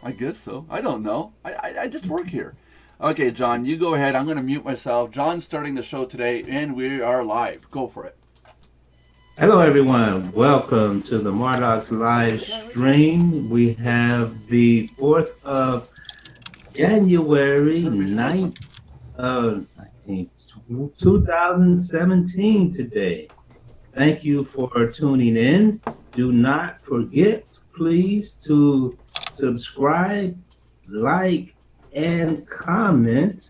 I guess so. I don't know. I just work here. Okay, John, you go ahead. I'm going to mute myself. John's starting the show today, and we are live. Go for it. Hello, everyone. Welcome to the Mardox live stream. We have the 4th of January, 9th of 2017 today. Thank you for tuning in. Do not forget, please, to subscribe, like, and comment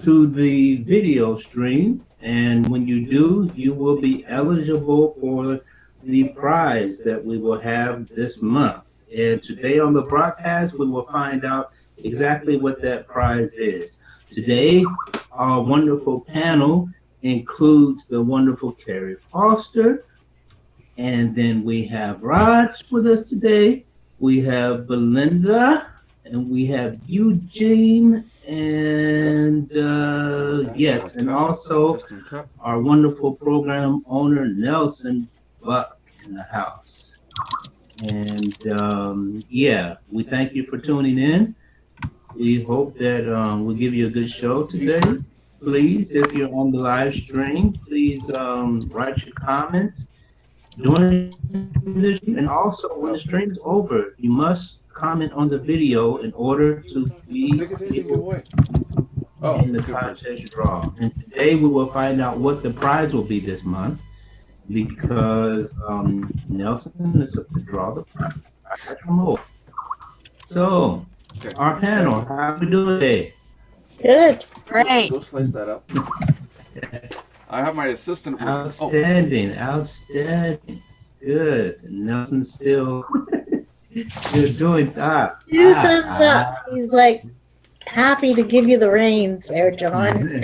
to the video stream. And when you do, you will be eligible for the prize that we will have this month. And today on the broadcast, we will find out exactly what that prize is. Today, our wonderful panel includes the wonderful Carrie Foster. And then we have Raj with us today. We have Belinda, and we have Eugene, and yes, and also our wonderful program owner, Nelson Buck, in the house. And yeah, we thank you for tuning in. We hope that we'll give you a good show today. Please, if you're on the live stream, please write your comments during the stream. And also, when the stream is over, you must comment on the video in order to be able in the contest draw. And today we will find out what the prize will be this month, because Nelson is up to draw the prize from over. So, our panel, how are we doing today? Good. Great. Go slice that up. I have my assistant. Outstanding. Outstanding. Good. Nelson's still doing that. You thumbs up. He's like happy to give you the reins there, John.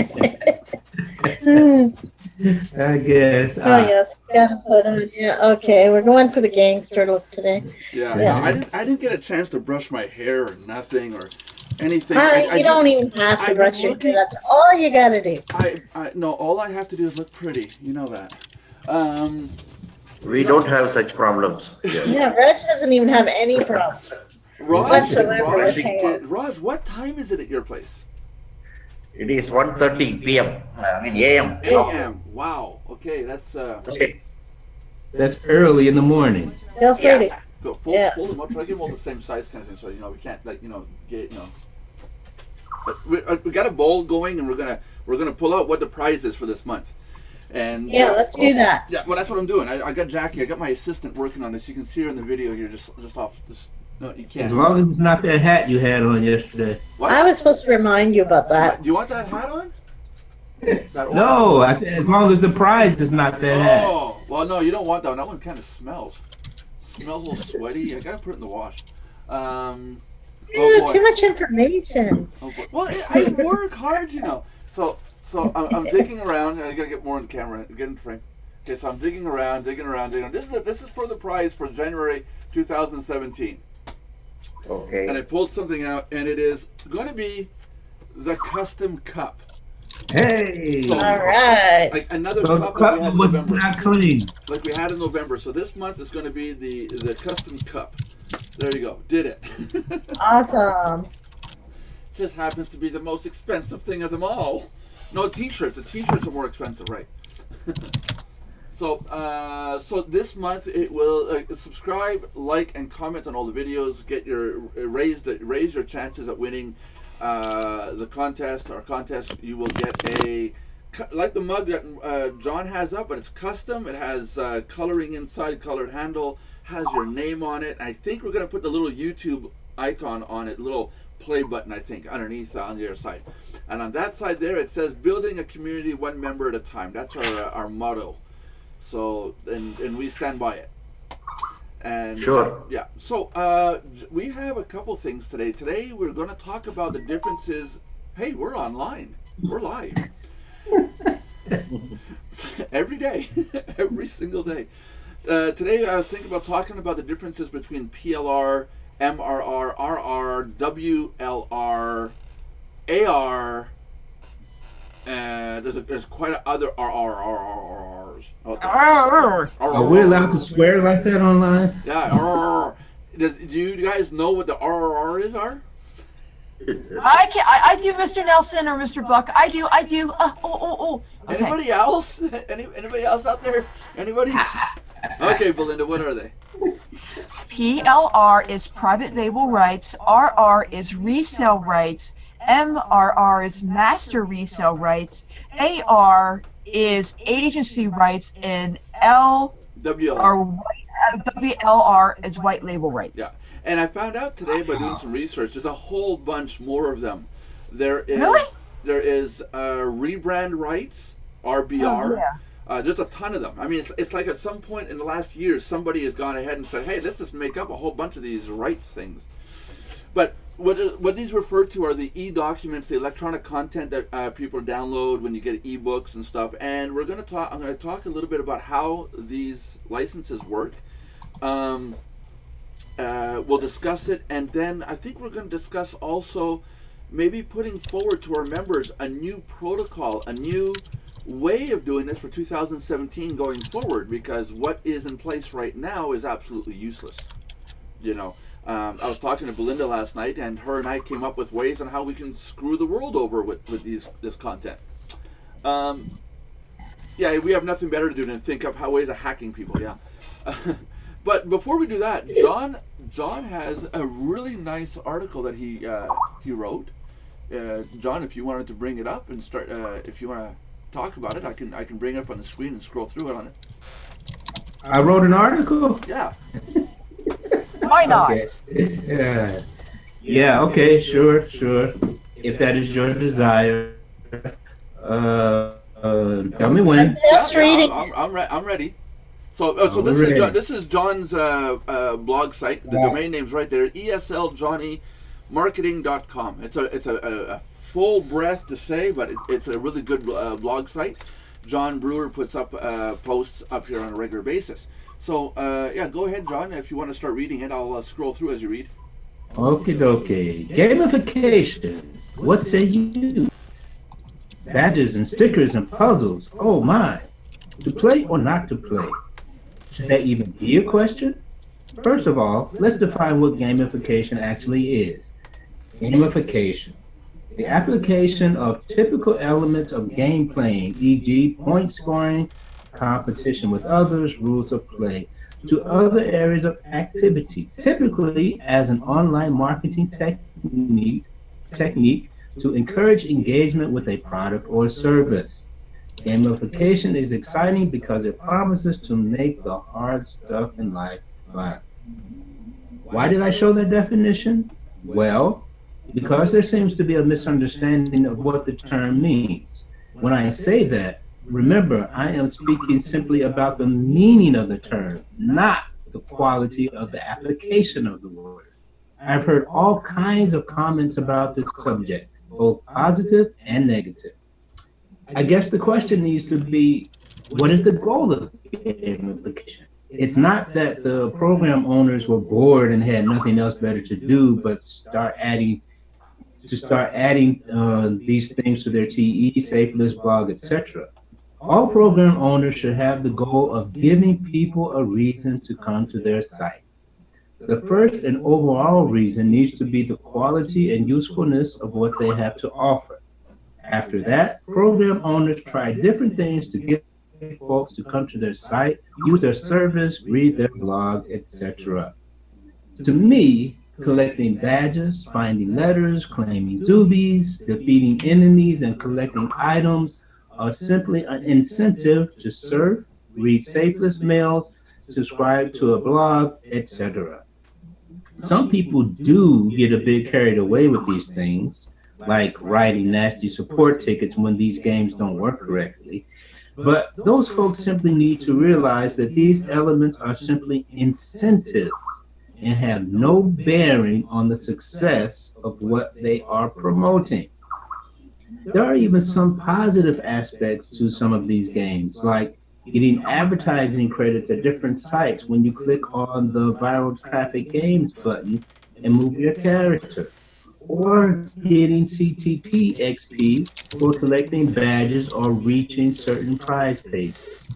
I guess. Oh yes. Yeah. Okay. We're going for the gangster look today. Yeah. I didn't get a chance to brush my hair or nothing or anything. You don't even have to brush your hair. That's all you gotta do. No. All I have to do is look pretty. You know that. We don't have such problems. Yeah, Raj doesn't even have any problem. Raj, what time is it at your place? It is 1:30 p.m. I mean a.m. A.m. Wow. Okay, that's That's early in the morning. Feel free to. Go fold them up. Try to get them all the same size, kind of thing. So we can't get. But we got a bowl going, and we're gonna pull out what the prize is for this month. And yeah, let's do that. Yeah, well, that's what I'm doing. I got Jackie. I got my assistant working on this. You can see her in the video here, just off. No, you can't. As long as it's not that hat you had on yesterday. What? I was supposed to remind you about that. Do you want that hat on? No, I said as long as the prize is not that hat. Oh, well, no, you don't want that one. That one kind of smells. Smells a little sweaty. I gotta put it in the wash. Too much information. Oh, well, I work hard, So I'm digging around. I gotta get more in the camera, get in the frame. Okay, so I'm digging around. This is for the prize for January 2017. Okay. And I pulled something out, and it is going to be the custom cup. Hey! So, all right. Like another cup like we had in November. Not clean. Like we had in November. So this month is going to be the custom cup. There you go. Did it. Awesome. Just happens to be the most expensive thing of them all. No, t-shirts. The t-shirts are more expensive, right? So this month it will subscribe, like, and comment on all the videos. Get your raise your chances at winning the contest. Our contest, you will get like the mug that John has up, but it's custom. It has coloring inside, colored handle, has your name on it. I think we're gonna put the little YouTube icon on it, little play button, I think, underneath on the other side. And on that side there, it says "Building a community one member at a time." That's our motto. So, and we stand by it. And sure. Yeah. So we have a couple things today. Today we're going to talk about the differences. Hey, we're online. We're live. Every day, every single day. Today I was thinking about talking about the differences between PLR, MRR, RR, WLR, AR, and there's quite a other RRRRs. Are we allowed to swear like that online? Yeah. Do you guys know what the RRR is? I do, Mr. Nelson or Mr. Buck. I do. Okay. Anybody else? Anybody else out there? Anybody? Okay, Belinda, what are they? PLR is private label rights. RR is resale rights. MRR is master resale rights. AR is agency rights, and WLR is white label rights. Yeah, and I found out today by doing some research. There's a whole bunch more of them. There is rebrand rights, RBR. Oh, yeah. There's a ton of them. I mean, it's like at some point in the last year, somebody has gone ahead and said, "Hey, let's just make up a whole bunch of these rights things." But what these refer to are the e-documents, the electronic content that people download when you get ebooks and stuff. And I'm going to talk a little bit about how these licenses work. We'll discuss it, and then I think we're going to discuss also maybe putting forward to our members a new protocol, a new way of doing this for 2017 going forward, because what is in place right now is absolutely useless. You know, I was talking to Belinda last night, and her and I came up with ways on how we can screw the world over with this content. Yeah, we have nothing better to do than think up ways of hacking people. Yeah. But before we do that, John has a really nice article that he wrote. John, if you wanted to bring it up and start, if you want to talk about it, I can bring it up on the screen and scroll through it on it. I wrote an article. Yeah. Why not? Okay. Yeah. Okay. Sure. If that is your desire, tell me when. Just reading. I'm ready. So this is John's blog site. The domain name's right there. ESLJohnnyMarketing.com. It's a full breath to say, but it's a really good blog site. John Brewer puts up posts up here on a regular basis. So yeah, go ahead, John. If you want to start reading it, I'll scroll through as you read. Okie dokie. Gamification. What say you? Badges and stickers and puzzles. Oh my. To play or not to play? Should that even be a question? First of all, let's define what gamification actually is. Gamification. The application of typical elements of game playing, e.g. point scoring, competition with others, rules of play, to other areas of activity, typically as an online marketing technique to encourage engagement with a product or service. Gamification is exciting because it promises to make the hard stuff in life fun. Why did I show that definition? Well, because there seems to be a misunderstanding of what the term means. When I say that, remember, I am speaking simply about the meaning of the term, not the quality of the application of the word. I've heard all kinds of comments about this subject, both positive and negative. I guess the question needs to be, what is the goal of gamification? It's not that the program owners were bored and had nothing else better to do but start adding these things to their TE, safe list, blog, etc. All program owners should have the goal of giving people a reason to come to their site. The first and overall reason needs to be the quality and usefulness of what they have to offer. After that, program owners try different things to get folks to come to their site, use their service, read their blog, etc. To me, collecting badges, finding letters, claiming zoobies, defeating enemies, and collecting items are simply an incentive to surf, read safeless mails, subscribe to a blog, etc. Some people do get a bit carried away with these things, like writing nasty support tickets when these games don't work correctly. But those folks simply need to realize that these elements are simply incentives and have no bearing on the success of what they are promoting. There are even some positive aspects to some of these games, like getting advertising credits at different sites when you click on the viral traffic games button and move your character, or getting CTP XP for collecting badges or reaching certain prize pages.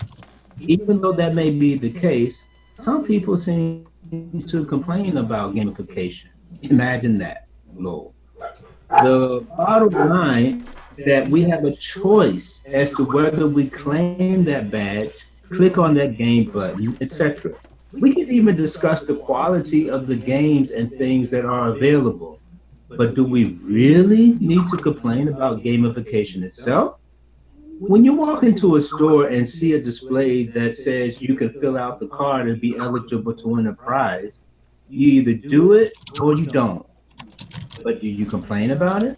Even though that may be the case, some people seem anything to complain about gamification. Imagine that, Lowell. The bottom line is that we have a choice as to whether we claim that badge, click on that game button, etc. We can even discuss the quality of the games and things that are available. But do we really need to complain about gamification itself? When you walk into a store and see a display that says you can fill out the card and be eligible to win a prize, you either do it or you don't. But do you complain about it?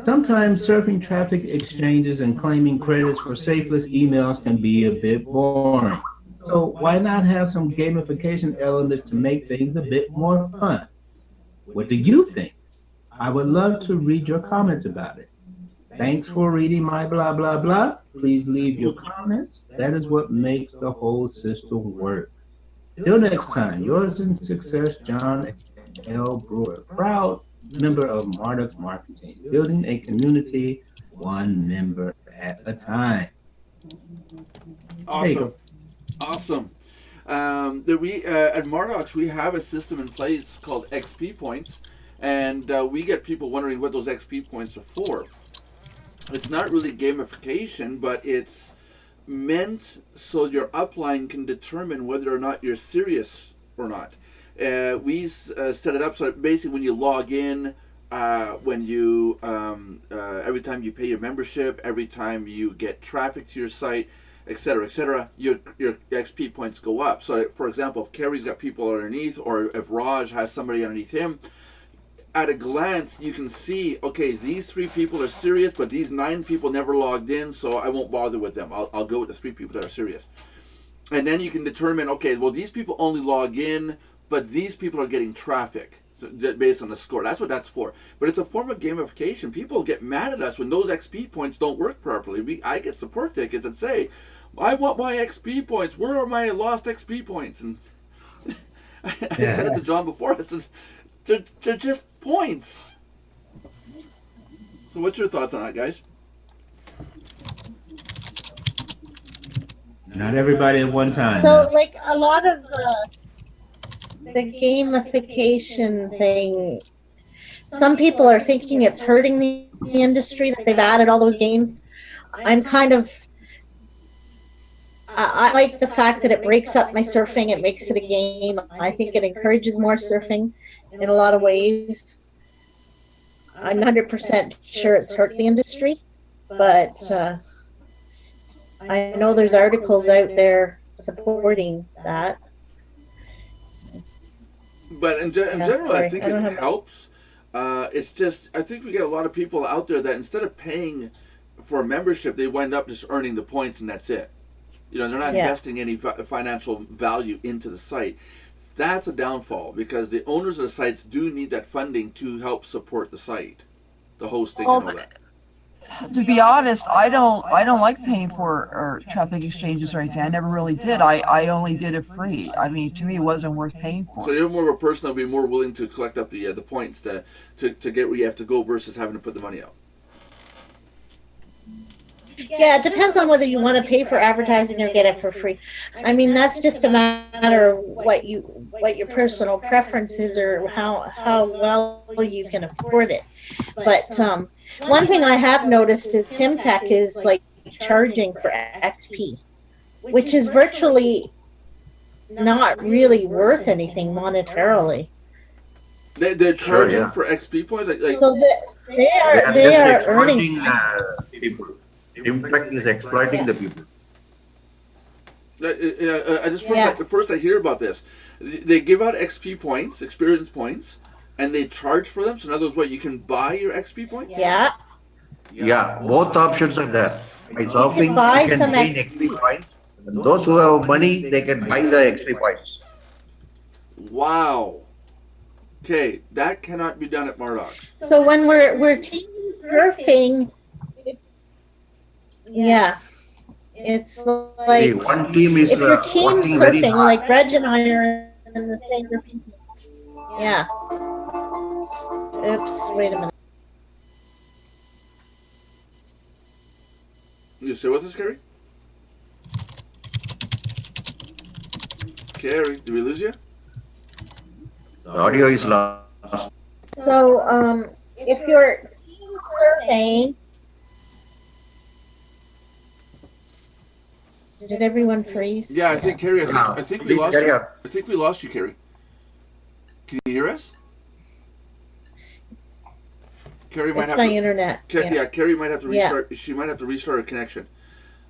Sometimes surfing traffic exchanges and claiming credits for faceless emails can be a bit boring. So why not have some gamification elements to make things a bit more fun? What do you think? I would love to read your comments about it. Thanks for reading my blah blah blah. Please leave your comments. That is what makes the whole system work. Till next time, yours in success, John L. Brewer, proud member of Mardox Marketing, building a community one member at a time. Awesome. Awesome. We at Mardox, we have a system in place called XP points, and we get people wondering what those XP points are for. It's not really gamification, but it's meant so your upline can determine whether or not you're serious or not. We set it up so that basically when you log in, when you every time you pay your membership, every time you get traffic to your site, etc., your XP points go up. So, for example, if Kerry's got people underneath, or if Raj has somebody underneath him, at a glance you can see, okay, these 3 people are serious, but these 9 people never logged in, so I won't bother with them. I'll go with the 3 people that are serious. And then you can determine, okay, well, these people only log in, but these people are getting traffic, so based on the score. That's what that's for. But it's a form of gamification. People get mad at us when those XP points don't work properly. I get support tickets that say, I want my XP points. Where are my lost XP points? And I said it to John before. I said, they're just points. So what's your thoughts on that, guys? Not everybody at one time. So, like, a lot of the gamification thing, some people are thinking it's hurting the industry that they've added all those games. I'm kind of, I like the fact that it breaks up my surfing. It makes it a game. I think it encourages more surfing in a lot of ways. I'm 100% sure it's hurt the industry, but I know there's articles out there supporting that. But in general, I think it helps. It's just, I think we get a lot of people out there that instead of paying for a membership, they wind up just earning the points and that's it. You know, they're not investing any financial value into the site. That's a downfall, because the owners of the sites do need that funding to help support the site, the hosting and all that. To be honest, I don't like paying for traffic exchanges or anything. I never really did. I only did it free. I mean, to me, it wasn't worth paying for. So you're more of a person that'll be more willing to collect up the points to get where you have to go versus having to put the money out. Yeah, it depends on whether you want to pay for advertising or get it for free. I mean, that's just a matter of what your personal preference is, or how well you can afford it. But one thing I have noticed is TimTech is like charging for XP, which is virtually not really worth anything monetarily. They're charging for XP points. So they are earning. People. TimTech is exploiting the people. First I hear about this. They give out XP points, experience points, and they charge for them. So in other words, what, you can buy your XP points? Yeah. Yeah, both options are there. By surfing, you can gain XP points. And those who have money, they can buy the XP points. Wow. Okay, that cannot be done at Mardox. So when we're team surfing, yeah, it's like one team is if you're team surfing, like Reg and I are in the same group. Yeah. Oops, wait a minute. You still with us, Carrie? Carrie, did we lose you? The audio is lost. So, if you're team surveying, did everyone freeze? Yeah, I think Carrie. I think we Please lost carry you. on. I think we lost you, Carrie. Can you hear us? Carrie might It's have my to. internet. Yeah, Carrie might have to Yeah. restart. She might have to restart her connection.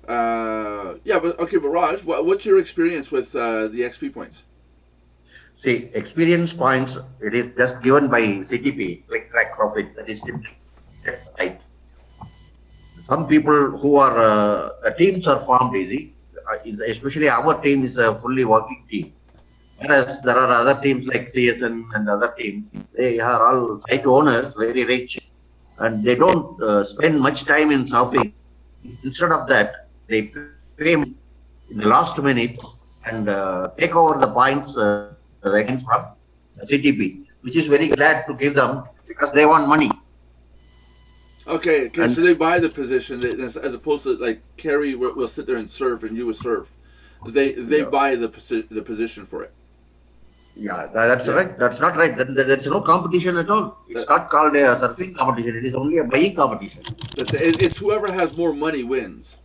Yeah, but okay, but Raj, what's your experience with the XP points? See, experience points, it is just given by CTP, click, track, profit, that is right. Some people who are, the teams are formed easy, especially our team is a fully working team. Whereas there are other teams like CSN and other teams, they are all site owners, very rich, and they don't spend much time in surfing. Instead of that, they pay in the last minute and take over the points again from CTP, which is very glad to give them because they want money. Okay, And so they buy the position as opposed to like Carrie will sit there and serve and you will serve. They yeah, buy the position for it. yeah, that's Yeah. right. That's not right. There's no competition at all. It's not called a surfing competition. It is only a buying competition. It's whoever has more money wins.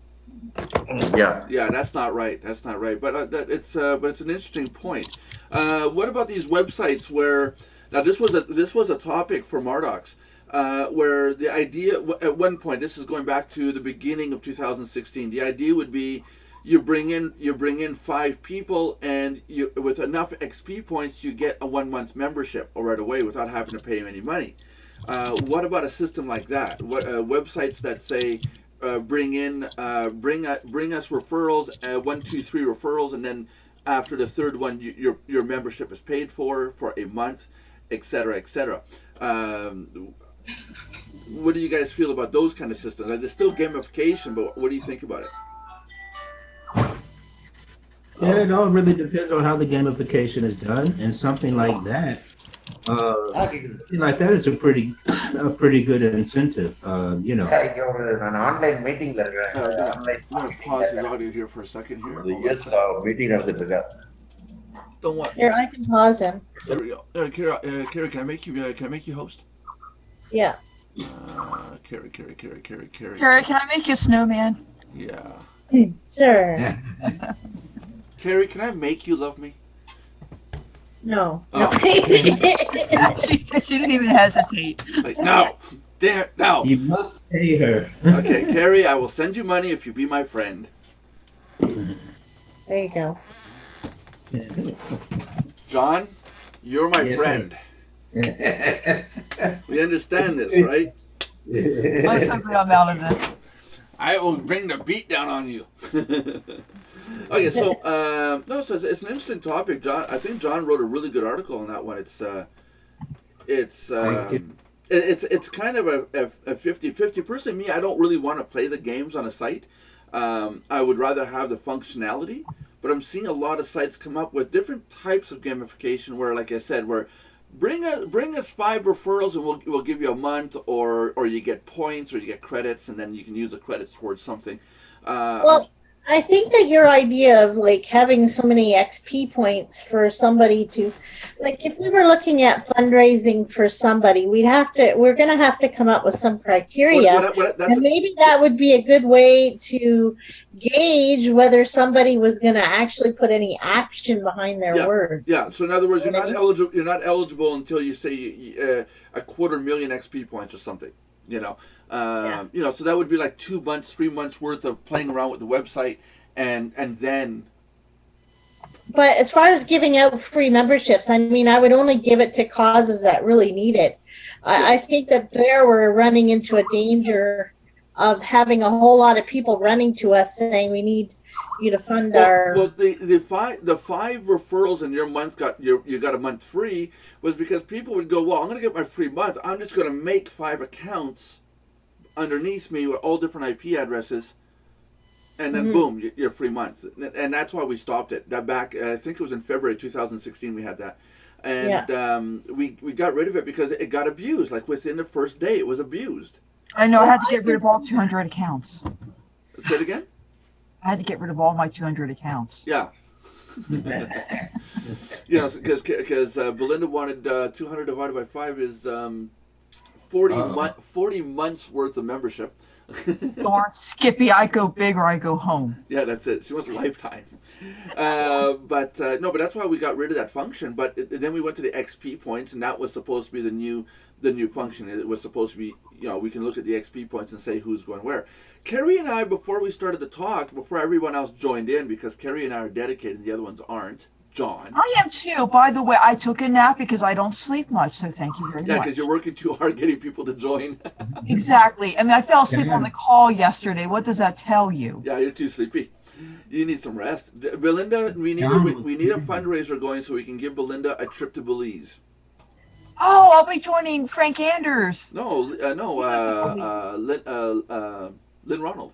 Yeah. Yeah, that's not right. That's not right. But it's an interesting point. What about these websites where now this was a topic for Mardox, where the idea at one point, this is going back to the beginning of 2016. The idea would be you bring in 5 people and you with enough XP points you get a 1 month membership right away without having to pay them any money. What about a system like that? What websites that say bring us referrals, 1, 2, 3 referrals, and then after the third one, your membership is paid for a month, etc., etc. What do you guys feel about those kind of systems? There's still gamification, but what do you think about it? Yeah, it all really depends on how the gamification is done, and something like that. Something like that is a pretty good incentive. You know. Yeah, you're an online meeting. I'm gonna pause his audio here for a second here. Hold on a Yes, second. meeting of the Don't want. Here, I can pause him. There we go. Carrie, can I make you host? Yeah. Carrie. Carrie, can I make you a snowman? Yeah. Sure. Carrie, can I make you love me? No. Oh. she didn't even hesitate. Like, no. Damn, no. You must pay her. Okay, Carrie, I will send you money if you be my friend. There you go. John, you're my Yes, friend. We understand this, right? I'm so glad I'm out of this. I will bring the beat down on you. Okay, so so it's an interesting topic, John. I think John wrote a really good article on that one. It's kind of a 50-50. Personally, me, I don't really want to play the games on a site. I would rather have the functionality. But I'm seeing a lot of sites come up with different types of gamification where, like I said, where bring us 5 referrals and we'll give you a month, or you get points or you get credits, and then you can use the credits towards something. Well, I think that your idea of like having so many XP points for somebody to, like, if we were looking at fundraising for somebody, we're going to have to come up with some criteria. And maybe that would be a good way to gauge whether somebody was going to actually put any action behind their words. Yeah. So in other words, you're not eligible until you say a 250,000 XP points or something. You know, so that would be like 2 months, 3 months worth of playing around with the website, and then. But as far as giving out free memberships, I mean, I would only give it to causes that really need it. I think that there we're running into a danger of having a whole lot of people running to us saying we need you to fund our. Well, the five referrals in your month you got a month free was because people would go, well, I'm going to get my free month. I'm just going to make 5 accounts underneath me with all different IP addresses, and then boom, your free month. And that's why we stopped it. That back, I think it was in February 2016 we had that, and we got rid of it because it got abused. Like within the first day, it was abused. I know. I had to get rid of all 200 accounts. Say it again. I had to get rid of all my 200 accounts. Yeah. You know, because Belinda wanted 200 divided by 5 is 40 40 months worth of membership. Darn Skippy, I go big or I go home. Yeah, that's it. She wants a lifetime. But no, but that's why we got rid of that function. But then we went to the XP points, and that was supposed to be the new function. It was supposed to be, you know, we can look at the XP points and say who's going where. Carrie and I, before we started the talk, before everyone else joined in, because Carrie and I are dedicated, the other ones aren't. John. I am too. By the way, I took a nap because I don't sleep much, so thank you very much. Yeah, because you're working too hard getting people to join. Exactly. I mean, I fell asleep on the call yesterday. What does that tell you? Yeah, you're too sleepy. You need some rest. Belinda, we need a fundraiser going so we can give Belinda a trip to Belize. Oh, I'll be joining Frank Anders. No, Lynn Ronald.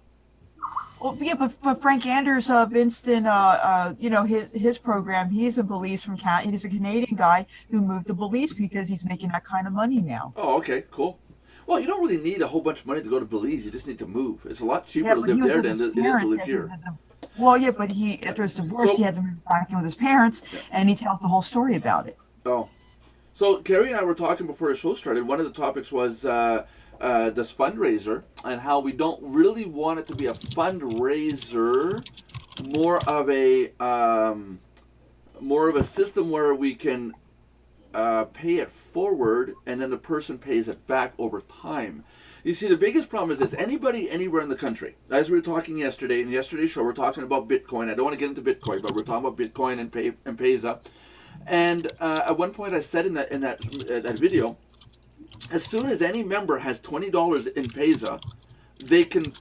Well, yeah, but Frank Anders, Winston, you know, his program, he's a Belize from he's a Canadian guy who moved to Belize because he's making that kind of money now. Oh, okay, cool. Well, you don't really need a whole bunch of money to go to Belize. You just need to move. It's a lot cheaper to live there than it is to live here. Well, yeah, but after his divorce, he had to move back in with his parents, and he tells the whole story about it. Oh. So Carrie and I were talking before the show started. One of the topics was this fundraiser and how we don't really want it to be a fundraiser, more of a system where we can pay it forward and then the person pays it back over time. You see, the biggest problem is this: anybody anywhere in the country, as we were talking yesterday in yesterday's show, we're talking about Bitcoin. I don't want to get into Bitcoin, but we're talking about Bitcoin and Payza. And at one point I said in that video, as soon as any member has $20 in Payza, they can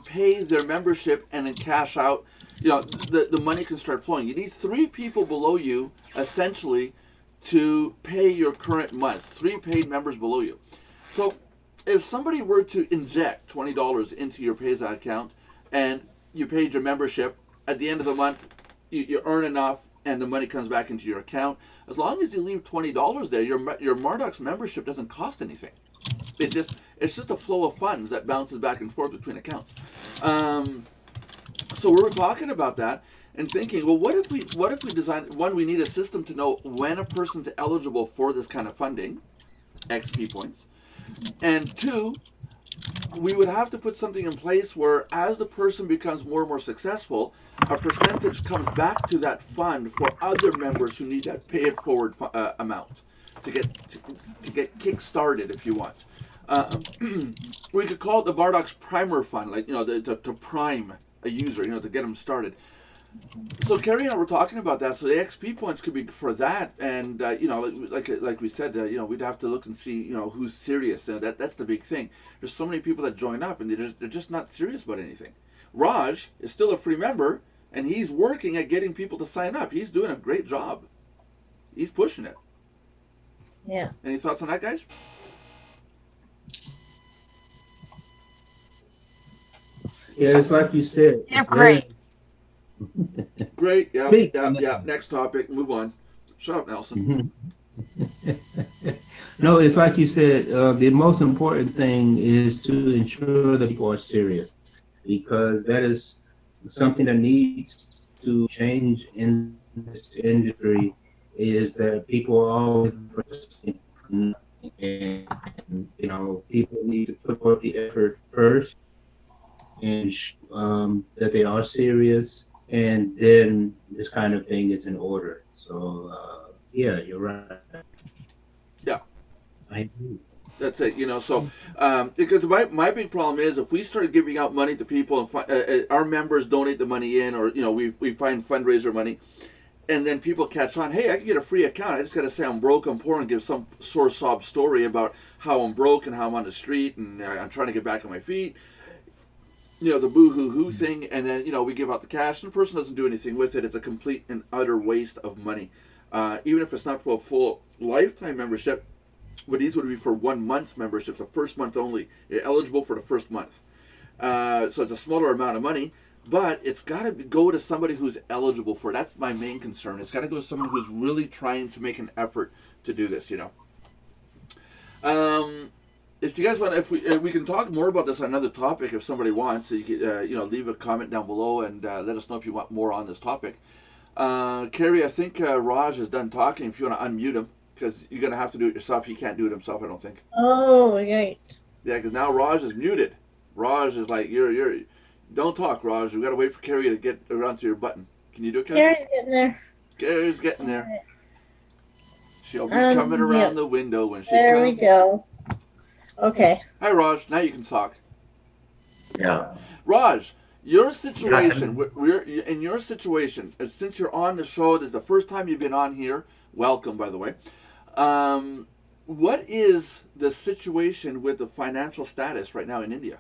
pay their membership and then cash out. You know, the money can start flowing. You need 3 people below you, essentially, to pay your current month. 3 paid members below you. So if somebody were to inject $20 into your Payza account and you paid your membership, at the end of the month, you earn enough and the money comes back into your account. As long as you leave $20 there, your Mardox membership doesn't cost anything. It's just a flow of funds that bounces back and forth between accounts. So we were talking about that and thinking, well, what if we design one? We need a system to know when a person's eligible for this kind of funding, XP points, and 2, we would have to put something in place where, as the person becomes more and more successful, a percentage comes back to that fund for other members who need that pay it forward amount to get kick-started, if you want. We could call it the Mardox Primer Fund, like, you know, to prime a user, you know, to get them started. So Carrie and I were talking about that. So the XP points could be for that, and you know, like we said, you know, we'd have to look and see, you know, who's serious. That's the big thing. There's so many people that join up, and they're just not serious about anything. Raj is still a free member, and he's working at getting people to sign up. He's doing a great job. He's pushing it. Yeah. Any thoughts on that, guys? Yeah, it's like you said. Yeah, great. Great. Yeah. Next topic. Move on. Shut up, Nelson. No, it's like you said. The most important thing is to ensure that people are serious, because that is something that needs to change in this industry. Is that people are always and you know, people need to put forth the effort first, and that they are serious. And then this kind of thing is in order. So, yeah, you're right. Yeah. I agree. That's it, you know. So, because my big problem is if we started giving out money to people and our members donate the money in, or, you know, we find fundraiser money, and then people catch on, hey, I can get a free account. I just got to say I'm broke, I'm poor, and give some sore sob story about how I'm broke and how I'm on the street and I'm trying to get back on my feet. You know, the boo-hoo-hoo thing, and then, you know, we give out the cash, and the person doesn't do anything with it. It's a complete and utter waste of money. Even if it's not for a full lifetime membership, but these would be for 1 month's membership, the first month only. You're eligible for the first month. So it's a smaller amount of money, but it's got to go to somebody who's eligible for it. That's my main concern. It's got to go to someone who's really trying to make an effort to do this, you know. If you guys want, if we can talk more about this on another topic, if somebody wants, so you could, you know, leave a comment down below and let us know if you want more on this topic. Carrie, I think Raj is done talking. If you want to unmute him, because you're gonna have to do it yourself. He can't do it himself, I don't think. Oh, right. Yeah, because now Raj is muted. Raj is like, you're. Don't talk, Raj. We gotta wait for Carrie to get around to your button. Can you do it, Carrie? Gary's getting there. Carrie's getting there. She'll be Um, coming around yeah. the window when she There comes. we go. Okay. Hi, Raj. Now you can talk. Yeah. Raj, your situation, we're in your situation, since you're on the show, this is the first time you've been on here. Welcome, by the way. What is the situation with the financial status right now in India?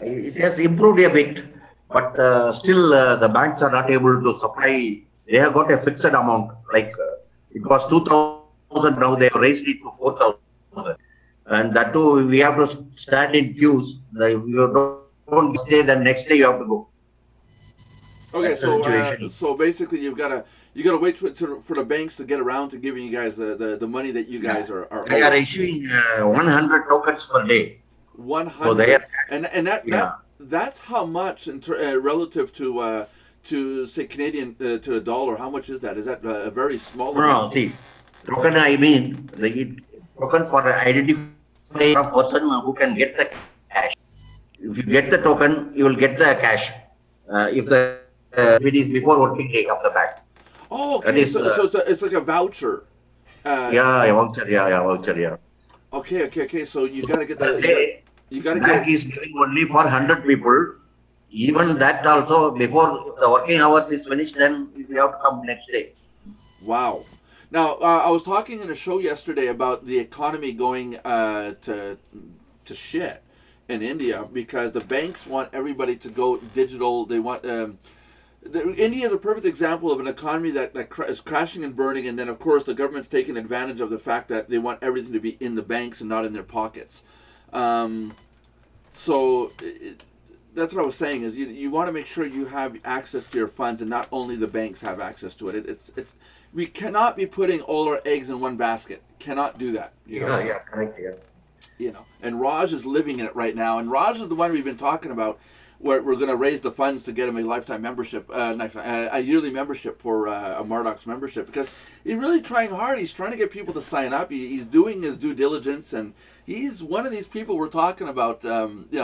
It has improved a bit, but still the banks are not able to supply. They have got a fixed amount. Like it was 2,000, now they have raised it to 4,000. And that too, we have to stand in queues. You don't stay, the next day you have to go. Okay, That's the so situation. so basically you gotta wait for the banks to get around to giving you guys the money that you guys are They are issuing 100 tokens per day. So 100, they are, and yeah. that's how much relative to say Canadian to the dollar. How much is that? Is that a very small No, amount? see, token I mean, the token for identifying a person who can get the cash. If you get the token, you will get the cash. If it is before working day of the bank. Oh, That okay. is, So it's like a voucher. yeah, voucher, voucher, yeah. Okay. So you gotta get Per the day, you gotta bank get. is giving only for 100 people. Even that also, before the working hours is finished, then we have to come next day. Wow. Now I was talking in a show yesterday about the economy going to shit in India because the banks want everybody to go digital. They want. India is a perfect example of an economy that is crashing and burning, and then of course the government's taking advantage of the fact that they want everything to be in the banks and not in their pockets. So that's what I was saying is you want to make sure you have access to your funds, and not only the banks have access to it. It's we cannot be putting all our eggs in one basket. Cannot do that. Correct, And Raj is living in it right now, and Raj is the one we've been talking about. We're going to raise the funds to get him a lifetime membership, a yearly membership for a Mardox membership, because he's really trying hard. He's trying to get people to sign up. He's doing his due diligence, and he's one of these people we're talking about,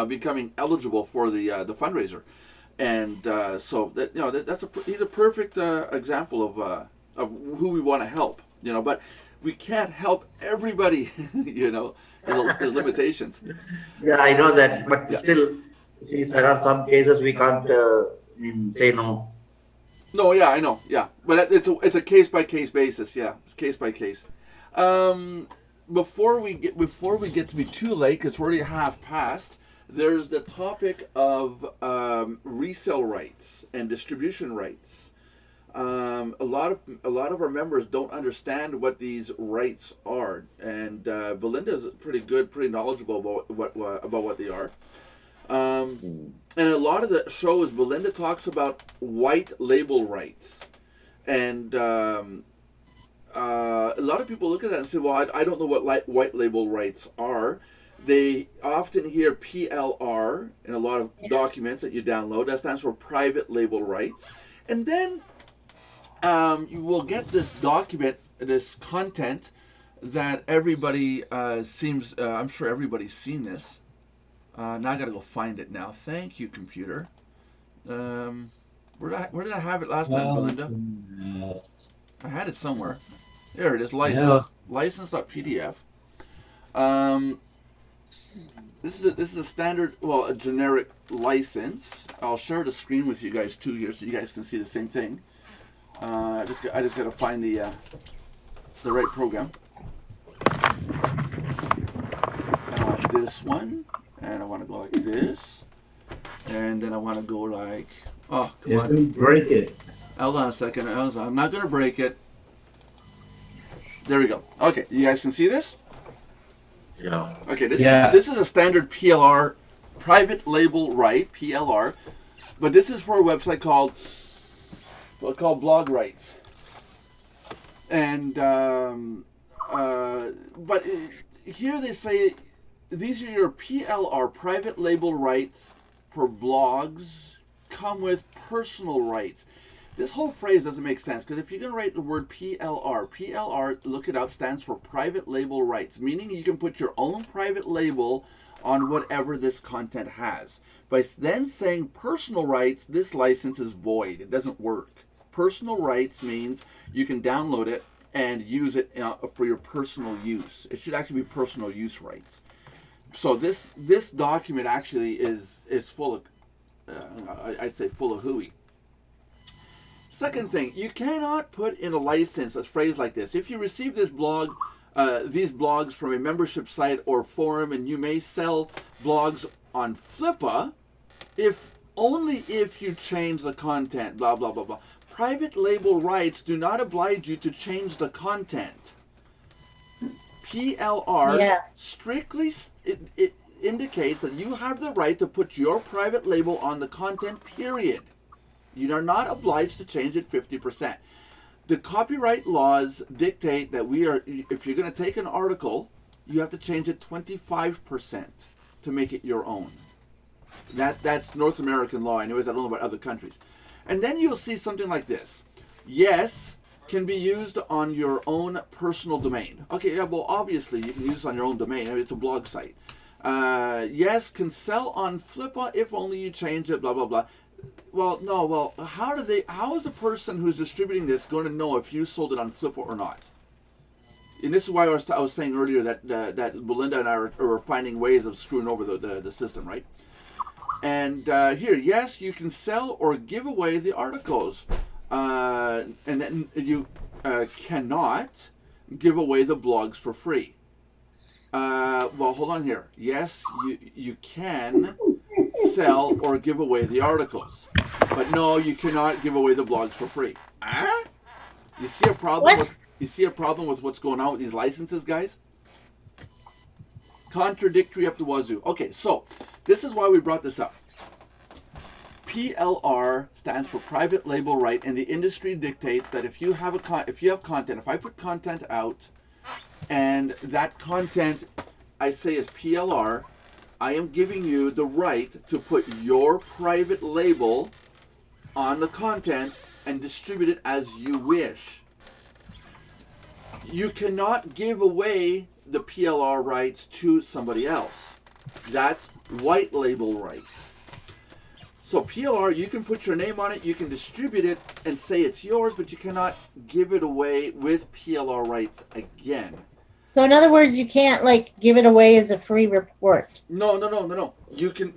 becoming eligible for the fundraiser, and so that he's a perfect example of who we want to help, but we can't help everybody, there's limitations. Yeah, I know that, but Yeah. still, see, there are some cases we can't say no. No, yeah, I know, yeah, but it's a case by case basis, yeah, it's case by case. Before we get to be too late, because we're already half past, there's the topic of resale rights and distribution rights. A lot of our members don't understand what these rights are, and Belinda is pretty knowledgeable about what they are. And a lot of the shows, Belinda talks about white label rights, and a lot of people look at that and say, "Well, I don't know what white label rights are." They often hear PLR in a lot of documents that you download. That stands for private label rights, and then you will get this document, this content that everybody seems. I'm sure everybody's seen this. Now I gotta go find it now. Thank you, computer. Where did I have it last time, Belinda? I had it somewhere. There it is. License.pdf. This is a standard, a generic license. I'll share the screen with you guys too here, so you guys can see the same thing. I just gotta find the right program. I want this one, and I want to go like this, and then I want to go like, come on. Break it. Hold on a second. I'm not gonna break it. There we go. Okay, you guys can see this? Yeah. Okay, this is a standard PLR, private label right, PLR, but this is for a website called Blog Rights. And here they say these are your PLR, private label rights for blogs, come with personal rights. This whole phrase doesn't make sense, because if you're going to write the word PLR, look it up, stands for private label rights, meaning you can put your own private label on whatever this content has. By then saying personal rights, this license is void. It doesn't work. Personal rights means you can download it and use it for your personal use. It should actually be personal use rights. So this document actually is full of, I'd say full of hooey. Second thing, you cannot put in a license a phrase like this. If you receive this blog, these blogs from a membership site or forum, and you may sell blogs on Flippa, only if you change the content, blah, blah, blah, blah. Private label rights do not oblige you to change the content. PLR strictly it indicates that you have the right to put your private label on the content, period. You are not obliged to change it 50%. The copyright laws dictate that if you're going to take an article, you have to change it 25% to make it your own. That's North American law. Anyways, I don't know about other countries. And then you'll see something like this. Yes can be used on your own personal domain. Okay, yeah, well, obviously you can use it on your own domain. I mean, it's a blog site. Yes can sell on Flippa if only you change it, blah, blah, blah. Well, no, well, how is the person who's distributing this going to know if you sold it on Flippa or not? And this is why I was saying earlier that Belinda and I are finding ways of screwing over the system, right? And here, yes, you can sell or give away the articles. And then you cannot give away the blogs for free. Well, hold on here. Yes, you can sell or give away the articles, but no, you cannot give away the blogs for free. You see a problem with what's going on with these licenses, guys? Contradictory up the wazoo. Okay, so this is why we brought this up. PLR stands for private label right, and the industry dictates that if you have content, if I put content out, and that content I say is PLR, I am giving you the right to put your private label on the content and distribute it as you wish. You cannot give away the PLR rights to somebody else. That's white label rights. So PLR, you can put your name on it, you can distribute it and say it's yours, but you cannot give it away with PLR rights again. So in other words, you can't give it away as a free report. No. You can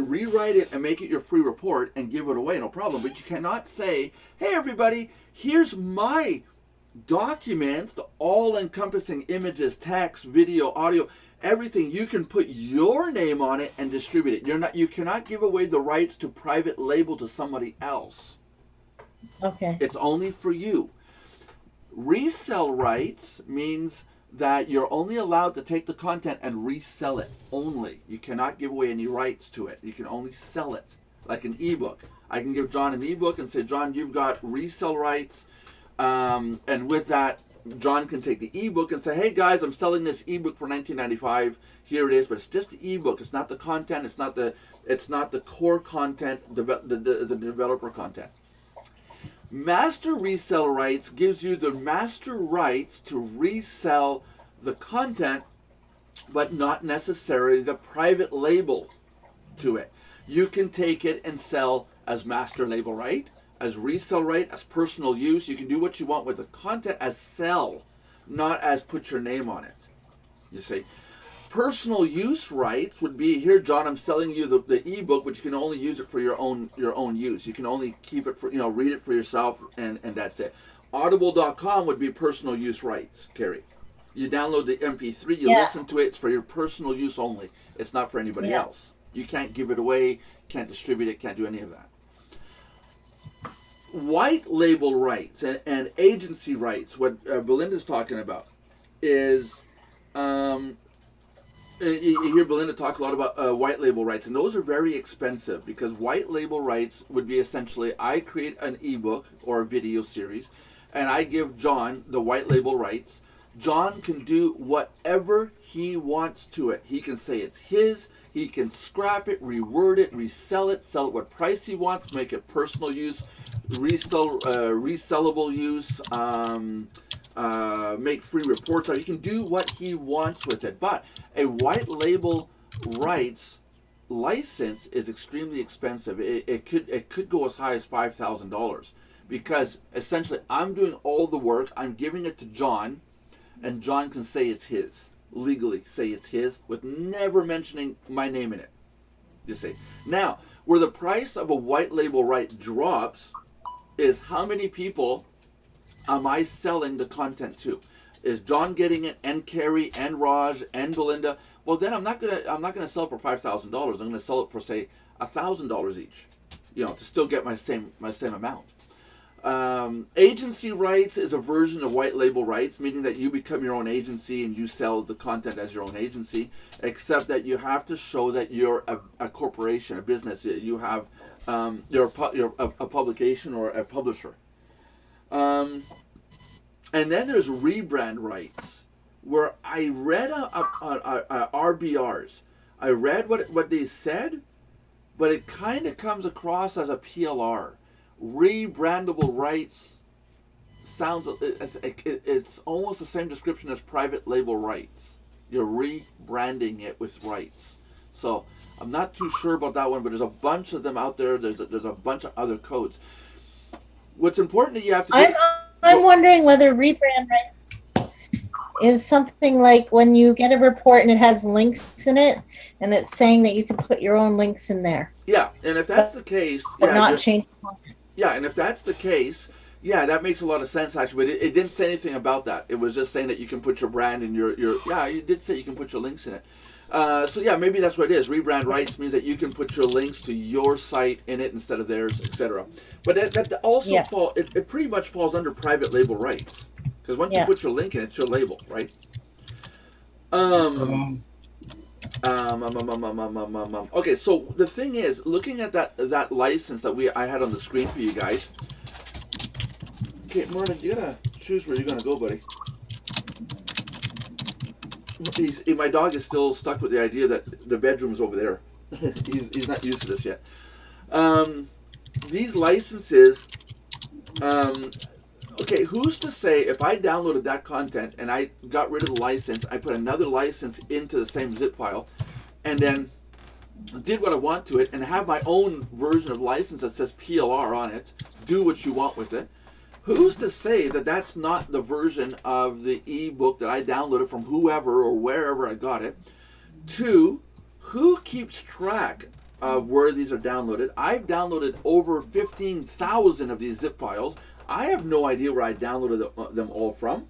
rewrite it and make it your free report and give it away, no problem. But you cannot say, "Hey everybody, here's my document, the all-encompassing images, text, video, audio, everything. You can put your name on it and distribute it. You cannot give away the rights to private label to somebody else. Okay. It's only for you. Resell rights means that you're only allowed to take the content and resell it only. You cannot give away any rights to it. You can only sell it, like an ebook. I can give John an ebook and say, John, you've got resell rights, and with that, John can take the ebook and say, hey guys, I'm selling this ebook for $19.95. Here it is, but it's just the ebook. It's not the content. It's not the core content, the developer content. Master resell rights gives you the master rights to resell the content, but not necessarily the private label to it. You can take it and sell as master label right, as resell right, as personal use. You can do what you want with the content as sell, not as put your name on it. You see? Personal use rights would be, here, John, I'm selling you the ebook, but you can only use it for your own use. You can only keep it for, read it for yourself, and that's it. Audible.com would be personal use rights, Carrie. You download the MP3, you listen to it, it's for your personal use only. It's not for anybody else. You can't give it away, can't distribute it, can't do any of that. White label rights and agency rights, what Belinda's talking about, is... you hear Belinda talk a lot about white label rights, and those are very expensive, because white label rights would be essentially, I create an ebook or a video series, and I give John the white label rights. John can do whatever he wants to it. He can say it's his. He can scrap it, reword it, resell it what price he wants, make it personal use, resellable use, make free reports. He can do what he wants with it. But a white label rights license is extremely expensive. It could go as high as $5,000, because essentially I'm doing all the work. I'm giving it to John, and John can say it's his, legally say it's his, with never mentioning my name in it. You see. Now, where the price of a white label right drops is how many people am I selling the content to? Is John getting it, and Carrie, and Raj, and Belinda? Well, then I'm not gonna sell it for $5,000. I'm gonna sell it for, say, $1,000 each. To still get my same amount. Agency rights is a version of white label rights, meaning that you become your own agency and you sell the content as your own agency, except that you have to show that you're a corporation, a business. You have you're a publication or a publisher. And then there's rebrand rights, where I read RBRs. I read what they said, but it kind of comes across as a PLR. Rebrandable rights sounds, it's almost the same description as private label rights. You're rebranding it with rights. So I'm not too sure about that one, but there's a bunch of them out there. There's a bunch of other codes. What's important that you have to do, I'm wondering whether rebrand right is something like when you get a report and it has links in it, and it's saying that you can put your own links in there. Yeah, and if that's the case, but not change. Yeah, and if that's the case, yeah, that makes a lot of sense actually. But it didn't say anything about that. It was just saying that you can put your brand and your yeah, it did say you can put your links in it. So yeah, maybe that's what it is. Rebrand rights means that you can put your links to your site in it instead of theirs, etc. But that also it pretty much falls under private label rights, because once you put your link in, it's your label, right? Okay, so the thing is, looking at that license that I had on the screen for you guys. Okay, Merlin, you gotta choose where you're gonna go, buddy. My dog is still stuck with the idea that the bedroom's over there. he's not used to this yet. These licenses, okay, who's to say if I downloaded that content and I got rid of the license, I put another license into the same zip file, and then did what I want to it, and have my own version of license that says PLR on it, do what you want with it, who's to say that that's not the version of the ebook that I downloaded from whoever or wherever I got it? Two, who keeps track of where these are downloaded? I've downloaded over 15,000 of these zip files. I have no idea where I downloaded them all from.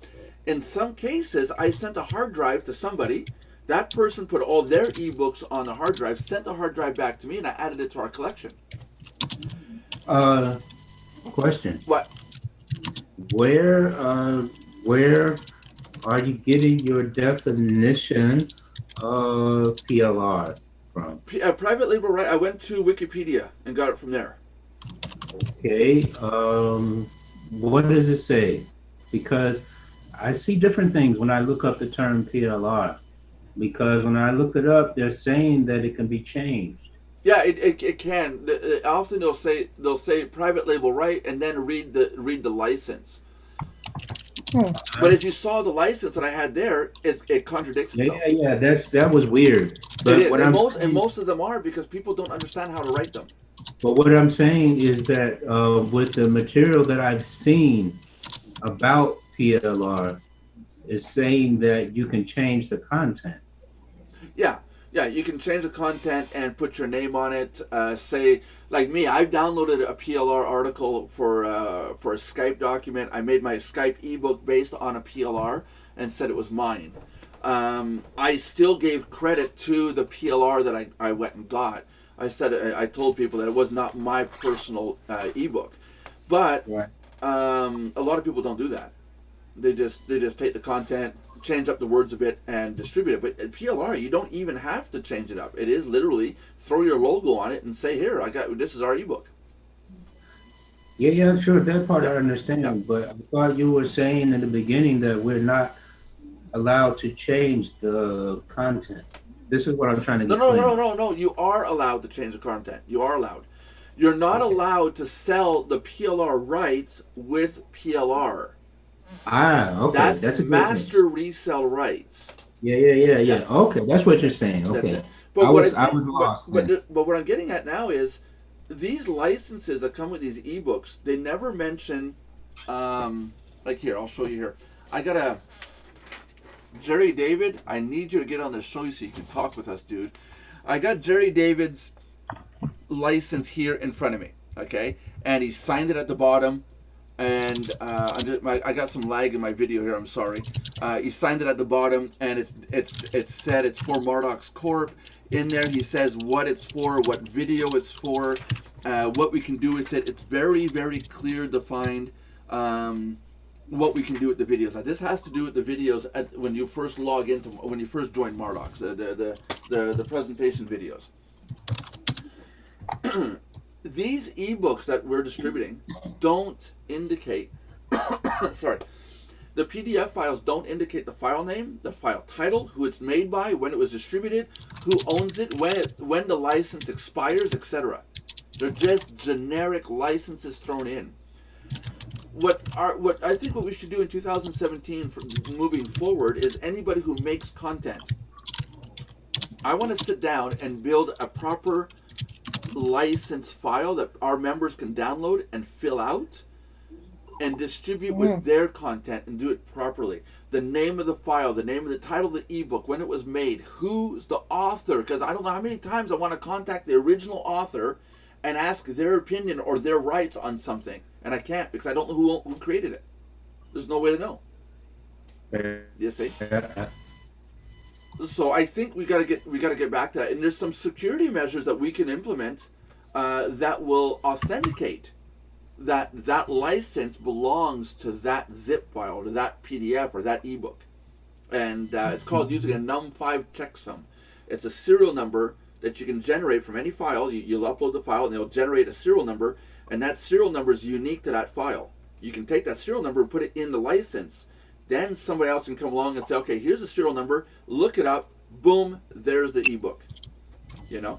In some cases, I sent a hard drive to somebody. That person put all their ebooks on the hard drive, sent the hard drive back to me, and I added it to our collection. Question. What? Where are you getting your definition of PLR from? Private label right. I went to Wikipedia and got it from there. Okay. What does it say? Because I see different things when I look up the term PLR. Because when I look it up, they're saying that it can be changed. Yeah, it can. Often they'll say private label right, and then read the license. But as you saw, the license that I had there, it contradicts itself. Yeah, that was weird. But it is, and most of them are, because people don't understand how to write them. But what I'm saying is that with the material that I've seen about PLR, is saying that you can change the content. Yeah, you can change the content and put your name on it. Say, like me, I've downloaded a PLR article for a Skype document. I made my Skype ebook based on a PLR and said it was mine. I still gave credit to the PLR that I went and got. I told people that it was not my personal ebook, but a lot of people don't do that. They just take the content, change up the words a bit, and distribute it. But at PLR, you don't even have to change it up. It is literally throw your logo on it and say, "Here, this is our ebook." Yeah, sure. That part I understand. Yeah. But I thought you were saying in the beginning that we're not allowed to change the content. This is what I'm trying to No, get no, clear. no, no, no. You are allowed to change the content. You are allowed. You're not allowed to sell the PLR rights with PLR. Ah, okay. That's That's a good thing. master resell rights. Yeah. Okay, that's what you're saying. That's Okay. it. But what I think, I was lost. then. but what I'm getting at now is these licenses that come with these ebooks. They never mention, like here. I'll show you here. I got a Jerry David. I need you to get on the show so you can talk with us, dude. I got Jerry David's license here in front of me. Okay, and he signed it at the bottom. And I got some lag in my video here. I'm sorry. He signed it at the bottom, and it's said it's for Mardox Corp. In there, he says what it's for, what video it's for, what we can do with it. It's very, very clear, defined what we can do with the videos. Now, this has to do with the videos when you first log into, when you first join Mardox, the presentation videos. These ebooks that we're distributing don't indicate, sorry, the PDF files don't indicate the file name, the file title, who it's made by, when it was distributed, who owns it, when the license expires, etc. They're just generic licenses thrown in. What I think what we should do in 2017 for moving forward is anybody who makes content, I want to sit down and build a proper license file that our members can download and fill out and distribute with their content and do it properly. The name of the file, the name of the title of the ebook, when it was made, who's the author, because I don't know how many times I want to contact the original author and ask their opinion or their rights on something, and I can't because I don't know who created it. There's no way to know. You see? So I think we gotta get back to that, and there's some security measures that we can implement that will authenticate that license belongs to that zip file, to that PDF or that ebook, and it's called using a num5 checksum. It's a serial number that you can generate from any file. You'll upload the file, and it'll generate a serial number, and that serial number is unique to that file. You can take that serial number and put it in the license. Then somebody else can come along and say, okay, here's the serial number, look it up, boom, there's the ebook. You know?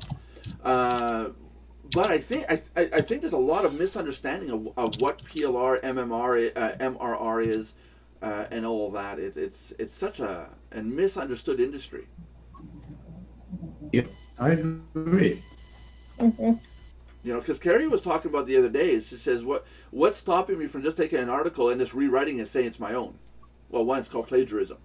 But I think there's a lot of misunderstanding of what PLR, MRR is, and all of that. It's such a misunderstood industry. Yep, I agree. Mm-hmm. You know, because Carrie was talking about the other day, she says, what's stopping me from just taking an article and just rewriting and saying it's my own? Well, one, it's called plagiarism.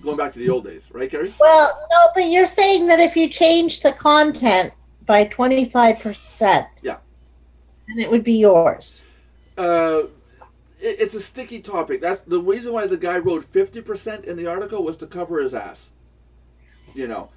Going back to the old days, right, Carrie? Well, no, but you're saying that if you change the content by 25%, yeah, then it would be yours. It's a sticky topic. That's the reason why the guy wrote 50% in the article was to cover his ass. You know,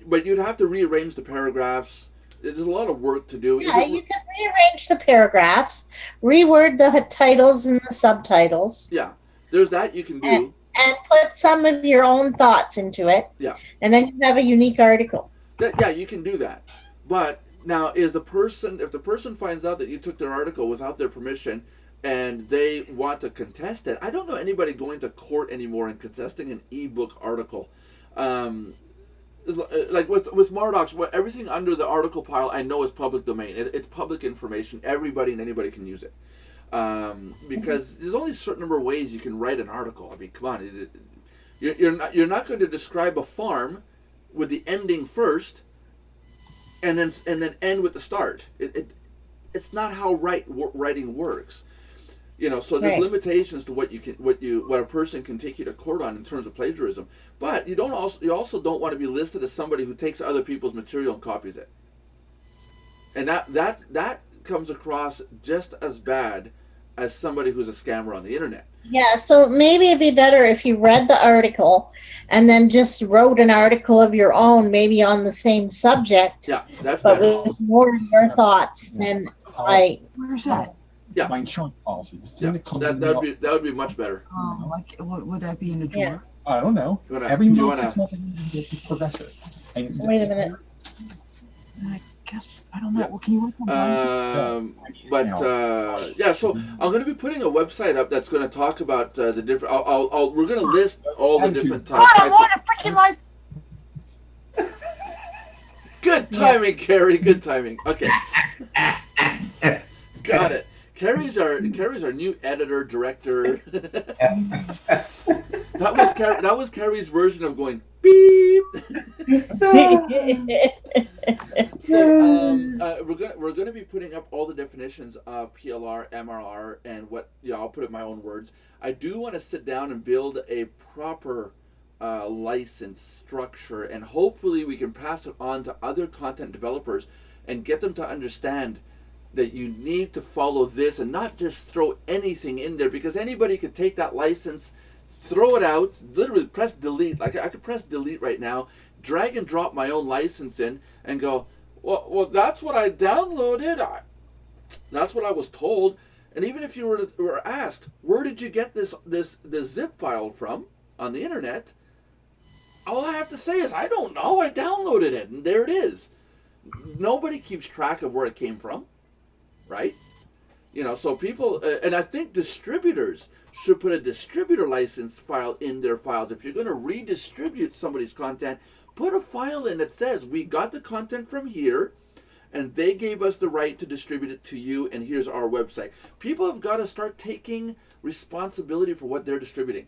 but you'd have to rearrange the paragraphs. There's a lot of work to do. Yeah, you can rearrange the paragraphs, reword the titles and the subtitles. Yeah, there's that you can do. And put some of your own thoughts into it. Yeah. And then you have a unique article. Yeah, you can do that. But now, if the person finds out that you took their article without their permission and they want to contest it, I don't know anybody going to court anymore and contesting an ebook article. Like with Mardox, everything under the article pile I know is public domain. It's public information. Everybody and anybody can use it. Because there's only a certain number of ways you can write an article. I mean, come on, you're not going to describe a farm with the ending first, and then end with the start. It's not how writing works. You know, so there's right. limitations to what a person can take you to court on in terms of plagiarism. But you also don't want to be listed as somebody who takes other people's material and copies it. And that comes across just as bad as somebody who's a scammer on the internet. Yeah, so maybe it'd be better if you read the article and then just wrote an article of your own, maybe on the same subject. Yeah, that's but better. with more of your thoughts than I. Where's that? Yeah. My insurance policy. Yeah, that would be much better. Like, would that be in the drawer? Yeah. I don't know. Every month, 6 months, I need to get to Progressive. Wait a minute. guess I don't know. Yeah. What can you work on? Yeah, so I'm going to be putting a website up that's going to talk about the different. We're going to list all the different God, I types. want a freaking life. Good timing, Carrie. Good timing. Okay, got it. Carrie's our new editor director. That was Carrie's version of going beep. So we're gonna be putting up all the definitions of PLR, MRR, and what I'll put it in my own words. I do want to sit down and build a proper license structure, and hopefully we can pass it on to other content developers and get them to understand that you need to follow this and not just throw anything in there, because anybody could take that license, throw it out, literally press delete. Like I could press delete right now, drag and drop my own license in, and go, well, that's what I downloaded. That's what I was told. And even if you were asked, where did you get this zip file from on the internet? All I have to say is, I don't know. I downloaded it, and there it is. Nobody keeps track of where it came from, right? So people, and I think distributors should put a distributor license file in their files. If you're going to redistribute somebody's content, put a file in that says, we got the content from here, and they gave us the right to distribute it to you, and here's our website. People have got to start taking responsibility for what they're distributing.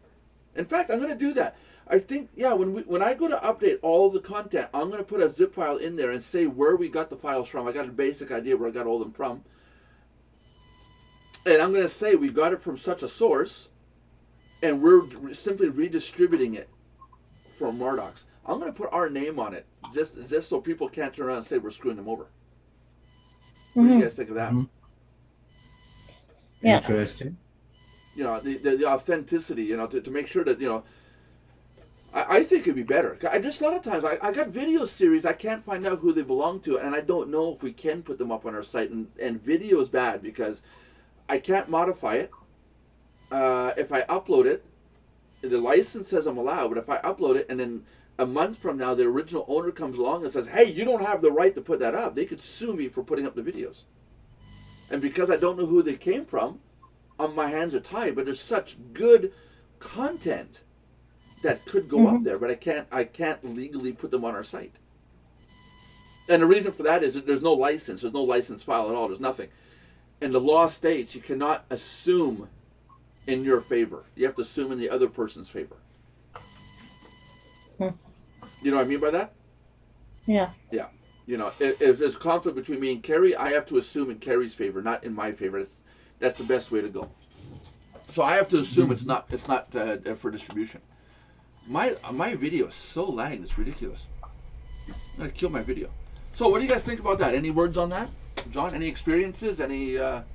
In fact, I'm going to do that. I think, when I go to update all the content, I'm going to put a zip file in there and say where we got the files from. I got a basic idea where I got all of them from. And I'm going to say we got it from such a source, and we're simply redistributing it from Mardox. I'm going to put our name on it, just so people can't turn around and say we're screwing them over. What do you guys think of that? Yeah. Interesting. The authenticity, to make sure that, I think it'd be better. A lot of times I got video series, I can't find out who they belong to, and I don't know if we can put them up on our site. And video is bad because I can't modify it. If I upload it, the license says I'm allowed, but if I upload it and then a month from now the original owner comes along and says, hey, you don't have the right to put that up, they could sue me for putting up the videos. And because I don't know who they came from, my hands are tied. But there's such good content that could go up there, but I can't legally put them on our site. And the reason for that is that there's no license file at all, there's nothing. And the law states you cannot assume in your favor. You have to assume in the other person's favor. You know what I mean by that? Yeah. Yeah. If there's conflict between me and Carrie, I have to assume in Carrie's favor, not in my favor. That's the best way to go. So I have to assume it's not for distribution. My video is so lagged, it's ridiculous. I'm gonna kill my video. So what do you guys think about that? Any words on that? John, any experiences? Any I'm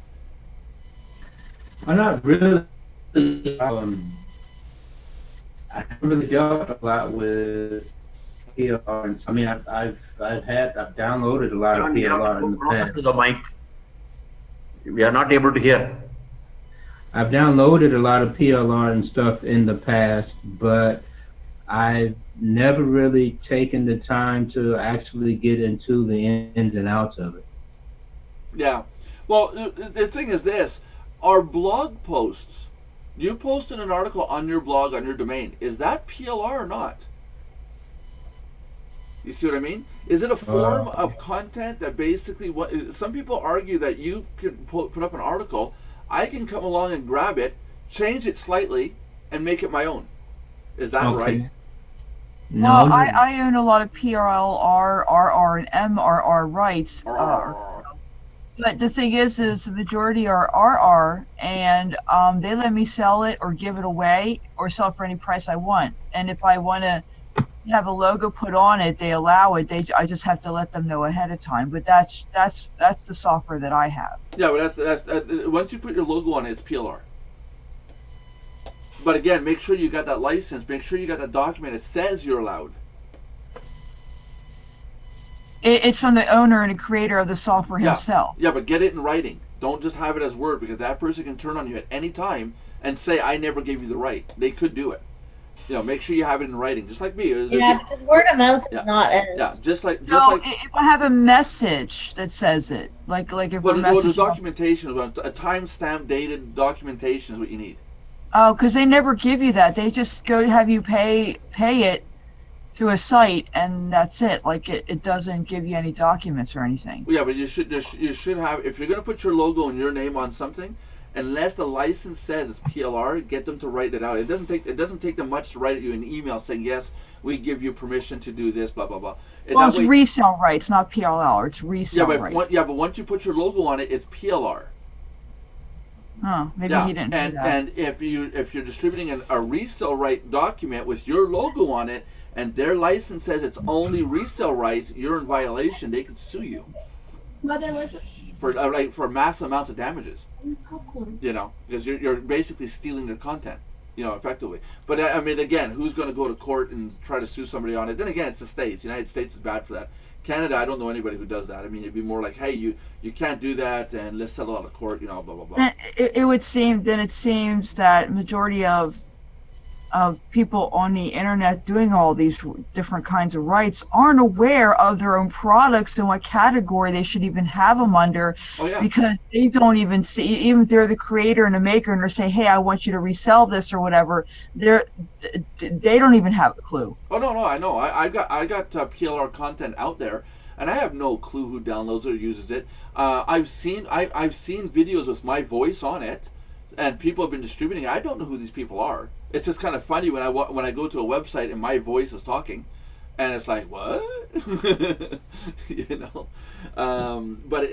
not really I haven't really dealt a lot with PLR. I mean, I've downloaded a lot of PLR in the past. To the mic. We are not able to hear. I've downloaded a lot of PLR and stuff in the past, but I've never really taken the time to actually get into the ins and outs of it. Yeah. Well, the thing is this. Our blog posts, you posted an article on your blog, on your domain. Is that PLR or not? You see what I mean? Is it a form of content that basically, some people argue that you can put up an article, I can come along and grab it, change it slightly, and make it my own. Is that right? No. Well, I own a lot of PLR, RR, and MRR rights. But the thing is the majority are RR, and they let me sell it or give it away or sell it for any price I want. And if I want to have a logo put on it, they allow it. I just have to let them know ahead of time. But that's the software that I have. Yeah, but that's once you put your logo on it, it's PLR. But again, make sure you got that license. Make sure you got that document. It says you're allowed. It's from the owner and the creator of the software himself. Yeah, but get it in writing. Don't just have it as word, because that person can turn on you at any time and say, I never gave you the right. They could do it. You know, make sure you have it in writing, just like me. Yeah, because word of mouth is Yeah. not as. Yeah, just like So if I have a message that says it, like if well, we're there's messaging, documentation, a timestamp dated documentation is what you need. oh, because they never give you that. They just go have you pay it through a site, and that's it. Like it doesn't give you any documents or anything. Yeah, but you should have, if you're gonna put your logo and your name on something, unless the license says it's PLR, get them to write it out. It doesn't take them much to write you an email saying yes, we give you permission to do this, blah blah blah. And Well, that it's way, resale rights, not PLR. It's yeah, resale but rights. but once you put your logo on it, it's PLR. Oh, maybe Yeah, he didn't do that. and if you're distributing a resale right document with your logo on it, and their license says it's only resale rights, you're in violation. They can sue you for massive amounts of damages. You know, because you're basically stealing their content. You know, effectively. But I mean, again, who's going to go to court and try to sue somebody on it? Then again, it's the States. The United States is bad for that. Canada, I don't know anybody who does that. I mean, it'd be more like, hey, you can't do that, and let's settle out of court. You know, blah blah blah. And it seems that majority of people on the internet doing all these different kinds of rights aren't aware of their own products and what category they should even have them under, Oh yeah. because they don't even see, even if they're the creator and the maker and they're saying, hey, I want you to resell this or whatever, they don't even have a clue. Oh no, I know. I got PLR content out there, and I have no clue who downloads or uses it. I've seen videos with my voice on it, and people have been distributing it. I don't know who these people are. It's just kind of funny when I go to a website and my voice is talking, and it's like, what? You know. But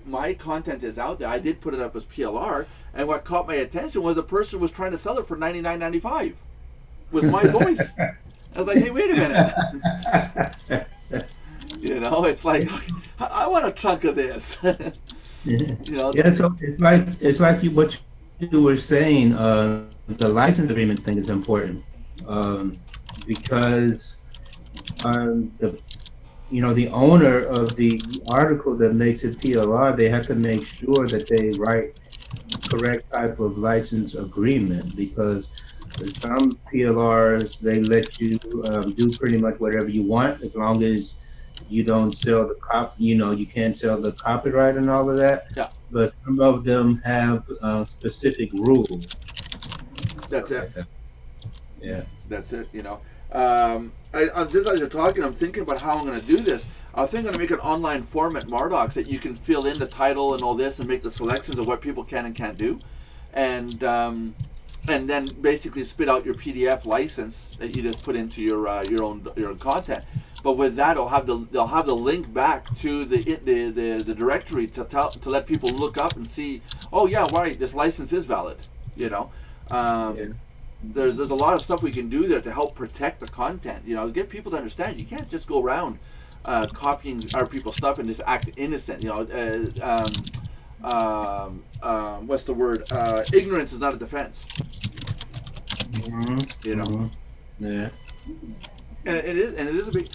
my content is out there. I did put it up as PLR, and what caught my attention was a person was trying to sell it for $99.95 with my voice. I was like, hey, wait a minute. You know, it's like, I want a chunk of this. You know. Yeah, so it's like what you were saying. The license agreement thing is important because the owner of the article that makes it PLR, they have to make sure that they write correct type of license agreement, because some PLRs, they let you do pretty much whatever you want as long as you don't sell the you can't sell the copyright and all of that. Yeah. But some of them have specific rules. That's it. Yeah. That's it. You know. Just as you're talking, I'm thinking about how I'm going to do this. I think I'm going to make an online form at Mardox that you can fill in the title and all this and make the selections of what people can and can't do, and then basically spit out your PDF license that you just put into your own content. But with that, they'll have the link back to the directory to let people look up and see. Oh yeah, right, this license is valid. You know. There's a lot of stuff we can do there to help protect the content. You know, get people to understand you can't just go around copying other people's stuff and just act innocent. You know, what's the word? Ignorance is not a defense. Mm-hmm. You know. Mm-hmm. Yeah. And it is a big.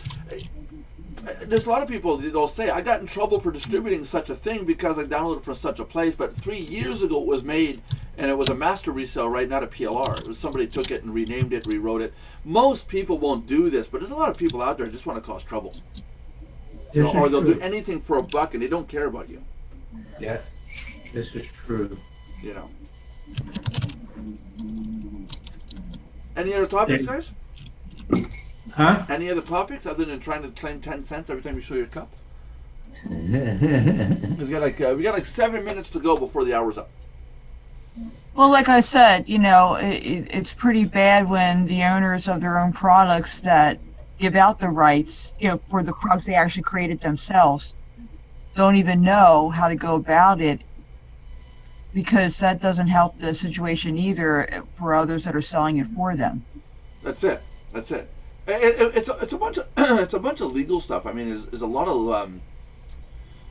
There's a lot of people, they'll say, I got in trouble for distributing such a thing because I downloaded it from such a place, but 3 years ago it was made, and it was a master resale, right, not a PLR. It was somebody took it and renamed it, rewrote it. Most people won't do this, but there's a lot of people out there that just want to cause trouble. You know, or they'll do anything for a buck, and they don't care about you. Yeah, this is true. You know. Any other topics, guys? Huh? Any other topics other than trying to claim 10 cents every time you show your cup? we got like 7 minutes to go before the hour's up. Well, like I said, you know, it's pretty bad when the owners of their own products that give out the rights, you know, for the products they actually created themselves, don't even know how to go about it, because that doesn't help the situation either for others that are selling it for them. That's it. It's a bunch of it's a bunch of legal stuff. I mean, there's a lot of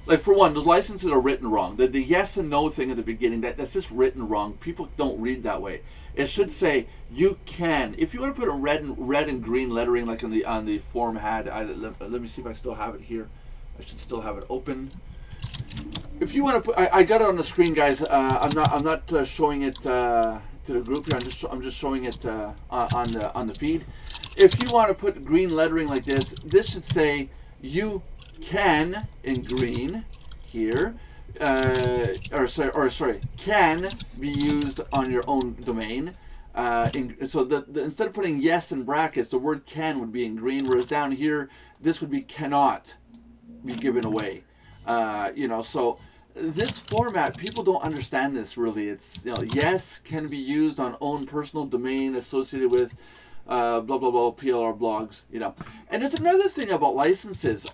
like, for one, those licenses are written wrong. The yes and no thing at the beginning, that's just written wrong. People don't read that way. It should say you can. If you want to put a red and green lettering like on the form had, let me see if I still have it here. I should still have it open. If you want to put, I got it on the screen, guys. I'm not showing it to the group here. I'm just showing it on the feed. If you want to put green lettering like this, this should say "you can" in green here, or sorry, can be used on your own domain. So instead of putting yes in brackets, the word can would be in green, whereas down here, this would be cannot be given away. So this format, people don't understand this really. It's, yes can be used on own personal domain associated with blah, blah, blah, PLR blogs, And there's another thing about licenses.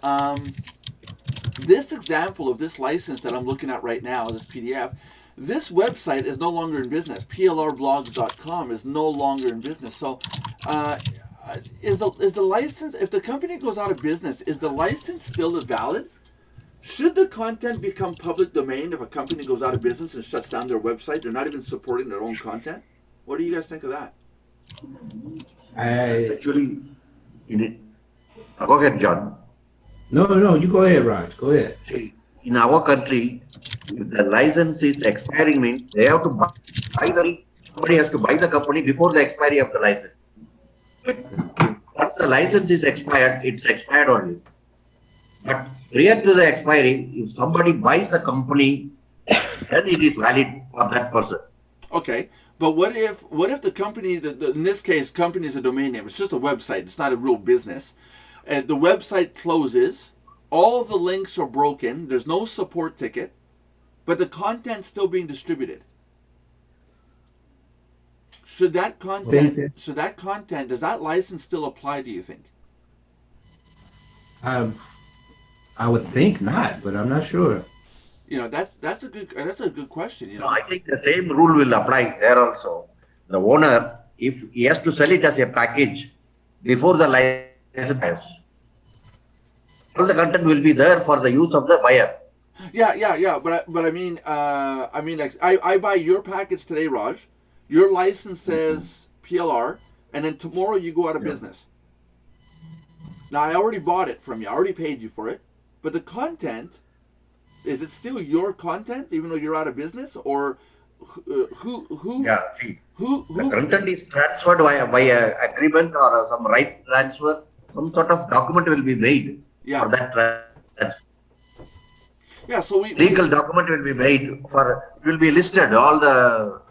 This example of this license that I'm looking at right now, this PDF, this website is no longer in business. plrblogs.com is no longer in business. So is the license, if the company goes out of business, is the license still valid? Should the content become public domain if a company goes out of business and shuts down their website? They're not even supporting their own content. What do you guys think of that? Actually, go ahead, John. No, you go ahead, Raj. Go ahead. In our country, if the license is expiring, means they have to buy somebody has to buy the company before the expiry of the license. Once the license is expired, it's expired only. But prior to the expiry, if somebody buys the company, then it is valid for that person. Okay, but what if the company, in this case, company is a domain name. It's just a website. It's not a real business. And the website closes. All the links are broken. There's no support ticket, but the content's still being distributed. Should that content, does that license still apply, do you think? I would think not, but I'm not sure. That's a good question. I think the same rule will apply there also. The owner, if he has to sell it as a package before the license, all the content will be there for the use of the buyer. Yeah. But I mean, like I buy your package today, Raj. Your license says PLR, and then tomorrow you go out of business. Now I already bought it from you. I already paid you for it. But the content, is it still your content even though you're out of business, or who? Yeah. The content is transferred by a agreement or some right transfer. Some sort of document will be made for that transfer. Yeah. So legal document will be made for. It will be listed all the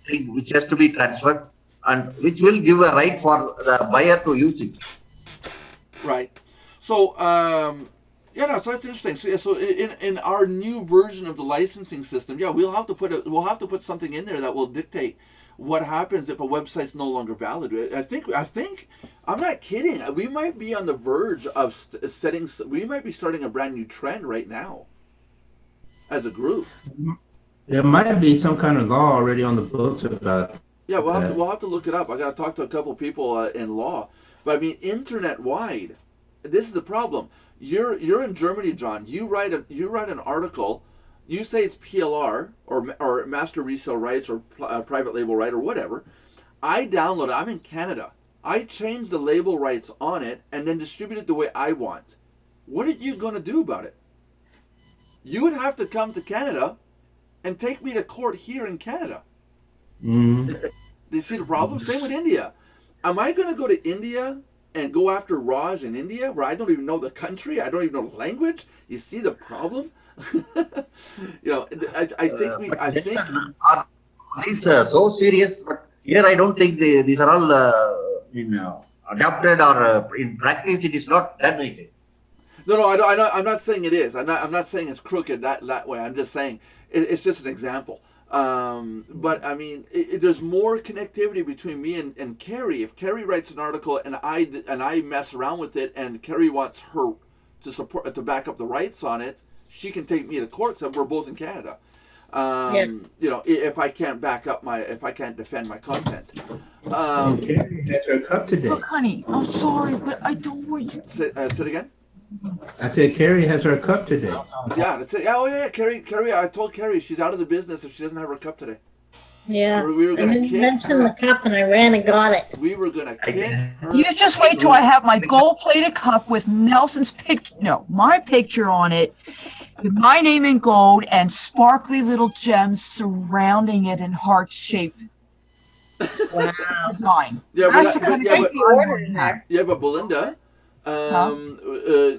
thing which has to be transferred and which will give a right for the buyer to use it. Right. So so that's interesting. So in our new version of the licensing system, we'll have to put something in there that will dictate what happens if a website's no longer valid. I think I'm not kidding. We might be on the verge of we might be starting a brand new trend right now as a group. There might be some kind of law already on the books about. Yeah, we'll have to look it up. I got to talk to a couple of people in law. But I mean, internet wide, this is the problem. You're in Germany, John. You write an article. You say it's PLR or master resale rights or private label right or whatever. I download it. I'm in Canada. I change the label rights on it and then distribute it the way I want. What are you going to do about it? You would have to come to Canada and take me to court here in Canada. Mm-hmm. Do you see the problem? Same with India. Am I going to go to India and go after Raj in India where I don't even know the country? I don't even know the language? You see the problem? I think these are so serious, but here I don't think these are all adapted or in practice it is not done anything. No, I'm not saying it is. I'm not saying it's crooked that way. I'm just saying it's just an example. But I mean, there's more connectivity between me and Carrie. If Carrie writes an article and I mess around with it, and Carrie wants her to back up the rights on it, she can take me to court because we're both in Canada. If I can't if I can't defend my content. Carrie has her cup today. Look, honey, I'm sorry, but I don't want you. Say it again. I said Carrie has her cup today. Yeah, that's it. Oh yeah, Carrie. I told Carrie she's out of the business if she doesn't have her cup today. Yeah. We were gonna I didn't mention the cup, and I ran and got it. We were gonna kick her. You just wait till I have my gold-plated cup with Nelson's my picture on it, with my name in gold and sparkly little gems surrounding it in heart-shaped Wow. design. Yeah, That's but, the kind of Might thing be I ordered want in to have. there. yeah, but Belinda,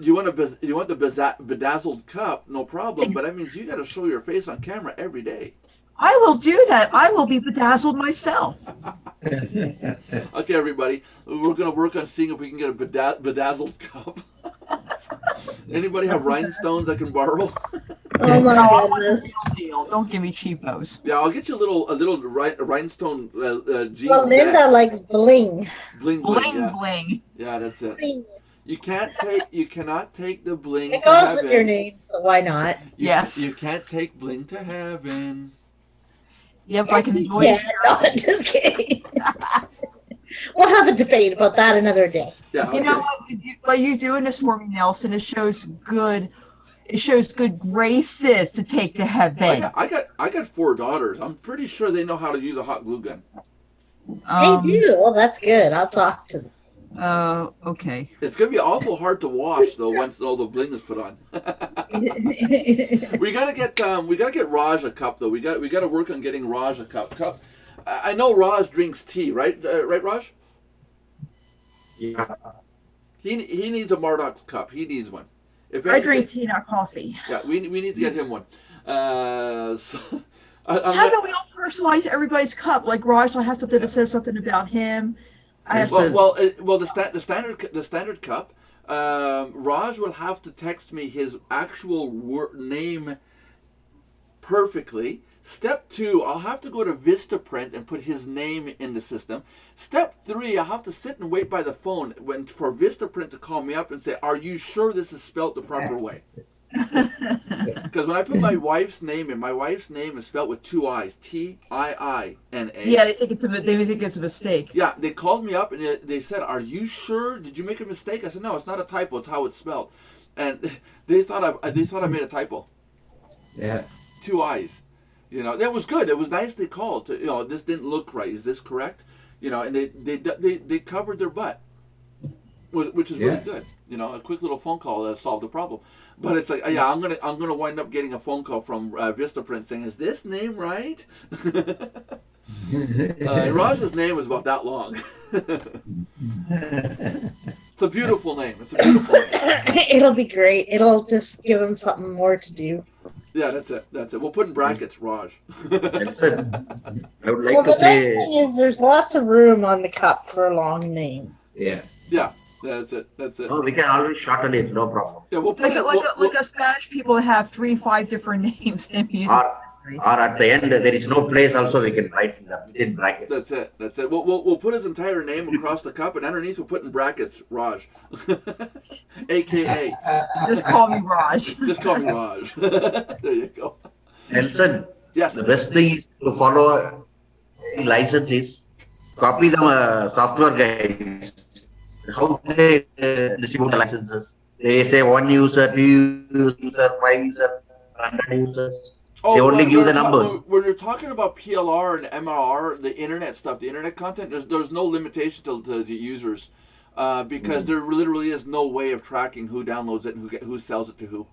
you want the bedazzled cup? No problem. But that means you got to show your face on camera every day. I will do that. I will be bedazzled myself. Okay, everybody, we're gonna work on seeing if we can get a bedazzled cup. Anybody have rhinestones I can borrow? Oh my No, I want the goodness. real deal. Don't give me cheapos. Yeah, I'll get you a little rhinestone jean Well, Linda vest. likes bling. Bling Bling yeah, bling. yeah, that's it. Bling. You cannot take the bling It to goes with your heaven. name, so why not? Yes. You can't take bling to heaven. Yep, I can Yes, enjoy you it. can. No, just kidding. We'll have a debate about that another day. Yeah, okay. You know what? By you doing this for me, Nelson, it shows good graces to take to heaven. I got 4 daughters. I'm pretty sure they know how to use a hot glue gun. They do. Well, that's good. I'll talk to them. Okay. It's gonna be awful hard to wash though once all the bling is put on. we gotta get Raj a cup though. We gotta work on getting Raj a cup. I know Raj drinks tea, right? Right, Raj? Yeah. He needs a Mardox cup. He needs one. If I anything, drink tea, not coffee. yeah, we need to get him one. So, How about we all personalize everybody's cup? Like Raj will have something that says something about him. I have well, the standard cup. Raj will have to text me his actual name perfectly. Step 2, I'll have to go to Vistaprint and put his name in the system. Step 3, I'll have to sit and wait by the phone for Vistaprint to call me up and say, "Are you sure this is spelled the proper way?" Because when I put my wife's name in, my wife's name is spelled with 2 I's, Tiina. Yeah, they think it's a mistake. Yeah, they called me up and they said, "Are you sure? Did you make a mistake?" I said, "No, it's not a typo. It's how it's spelled." And they thought I made a typo. Yeah. 2 I's. You know, that was good. It was nicely called. This didn't look right. Is this correct? You know, and they covered their butt, which is really good. You know, a quick little phone call solved the problem. But it's like, yeah, I'm gonna wind up getting a phone call from Vistaprint saying, "Is this name right?" Raj's name is about that long. It's a beautiful name. It's a beautiful name. It'll be great. It'll just give him something more to do. Yeah, that's it. We'll put in brackets, Raj. Nelson, I would like Well, to the nice say, thing is there's lots of room on the cup for a long name. Yeah. Yeah, that's it. no, we can always shorten it, no problem. Yeah, we'll put Like us Spanish people have 3-5 different names in music. Or at the end, there is no place also we can write in brackets. That's it. We'll put his entire name across the cup, and underneath we'll put in brackets Raj, AKA. Just call me Raj. Just call me Raj. There you go. Nelson, Yes. the best thing to follow license is copy the software guides. How they distribute the licenses. They say 1 user, 2 user, 5 user, 100 users. They only give the numbers. When you're talking about PLR and MRR, the internet stuff, the internet content, there's no limitation to the users, because there literally is no way of tracking who downloads it and who sells it to who.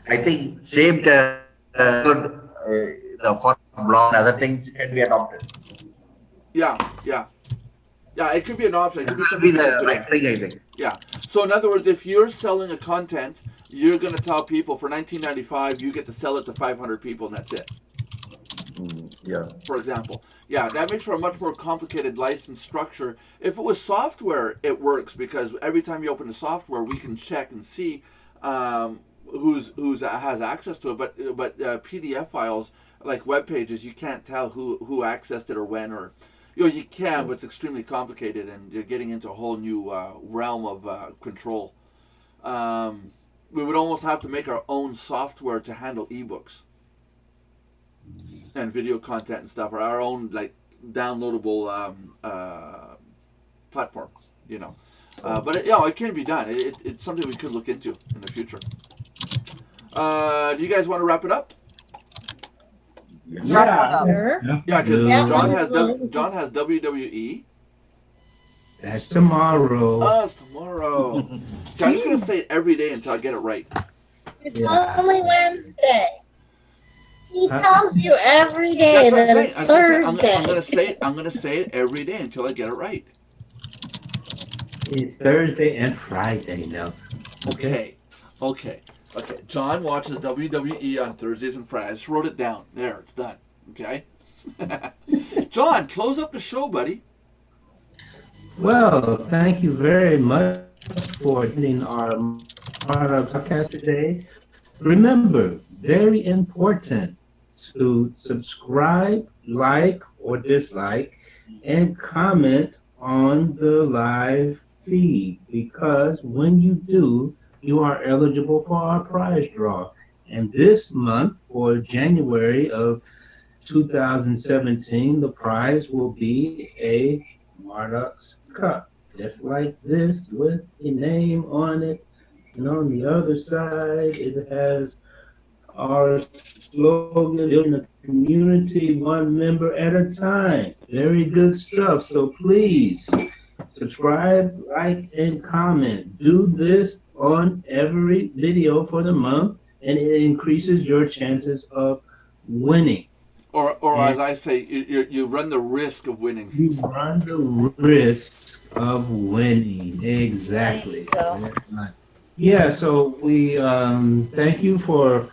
I think same the for bloh and other things can be adopted. Yeah. It could be an option. It could be That will something be people the put right in. thing, I think. Yeah. So in other words, if you're selling a content, you're going to tell people for $19.95 you get to sell it to 500 people and that's it. Yeah. For example. Yeah, that makes for a much more complicated license structure. If it was software, it works because every time you open the software, we can check and see who's has access to it. But PDF files like web pages, you can't tell who accessed it or when, or you can, but it's extremely complicated and you're getting into a whole new realm of control. We would almost have to make our own software to handle ebooks and video content and stuff, or our own like downloadable platforms, But it can be done. It's something we could look into in the future. Do you guys want to wrap it up? Yeah. Sure. Yeah, because Yeah. John has WWE. That's tomorrow. Oh, it's tomorrow. So I'm just gonna say it every day until I get it right. It's only Wednesday. He tells you every day That's what I'm that saying. it's That's what I'm saying. Thursday. I'm gonna say it every day until I get it right. It's Thursday and Friday, Nelson. Okay. John watches WWE on Thursdays and Fridays. I just wrote it down. There, it's done. Okay. John, close up the show, buddy. Well, thank you very much for attending our podcast today. Remember, very important to subscribe, like, or dislike, and comment on the live feed, because when you do, you are eligible for our prize draw. And this month, for January of 2017, the prize will be a Mardox cup, just like this, with a name on it. And on the other side, it has our slogan, building a community one member at a time. Very good stuff. So please subscribe, like, and comment. Do this on every video for the month, and it increases your chances of winning. Or as I say, you run the risk of winning. You run the risk of winning. Exactly. Yeah, so we thank you for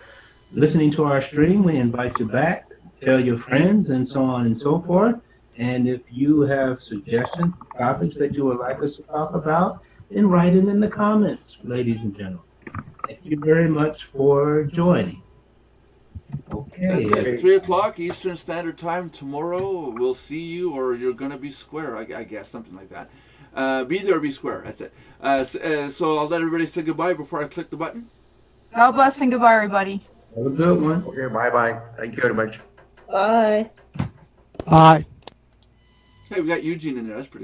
listening to our stream. We invite you back, tell your friends, and so on and so forth. And if you have suggestions, topics that you would like us to talk about, then write it in the comments, ladies and gentlemen. Thank you very much for joining. Okay. That's it. 3 o'clock Eastern Standard Time tomorrow. We'll see you, or you're going to be square, I guess, something like that. Be there or be square. That's it. So I'll let everybody say goodbye before I click the button. God bless and goodbye, everybody. Have a good one. Okay, bye-bye. Thank you very much. Bye. Bye. Hey, we got Eugene in there. That's pretty cool.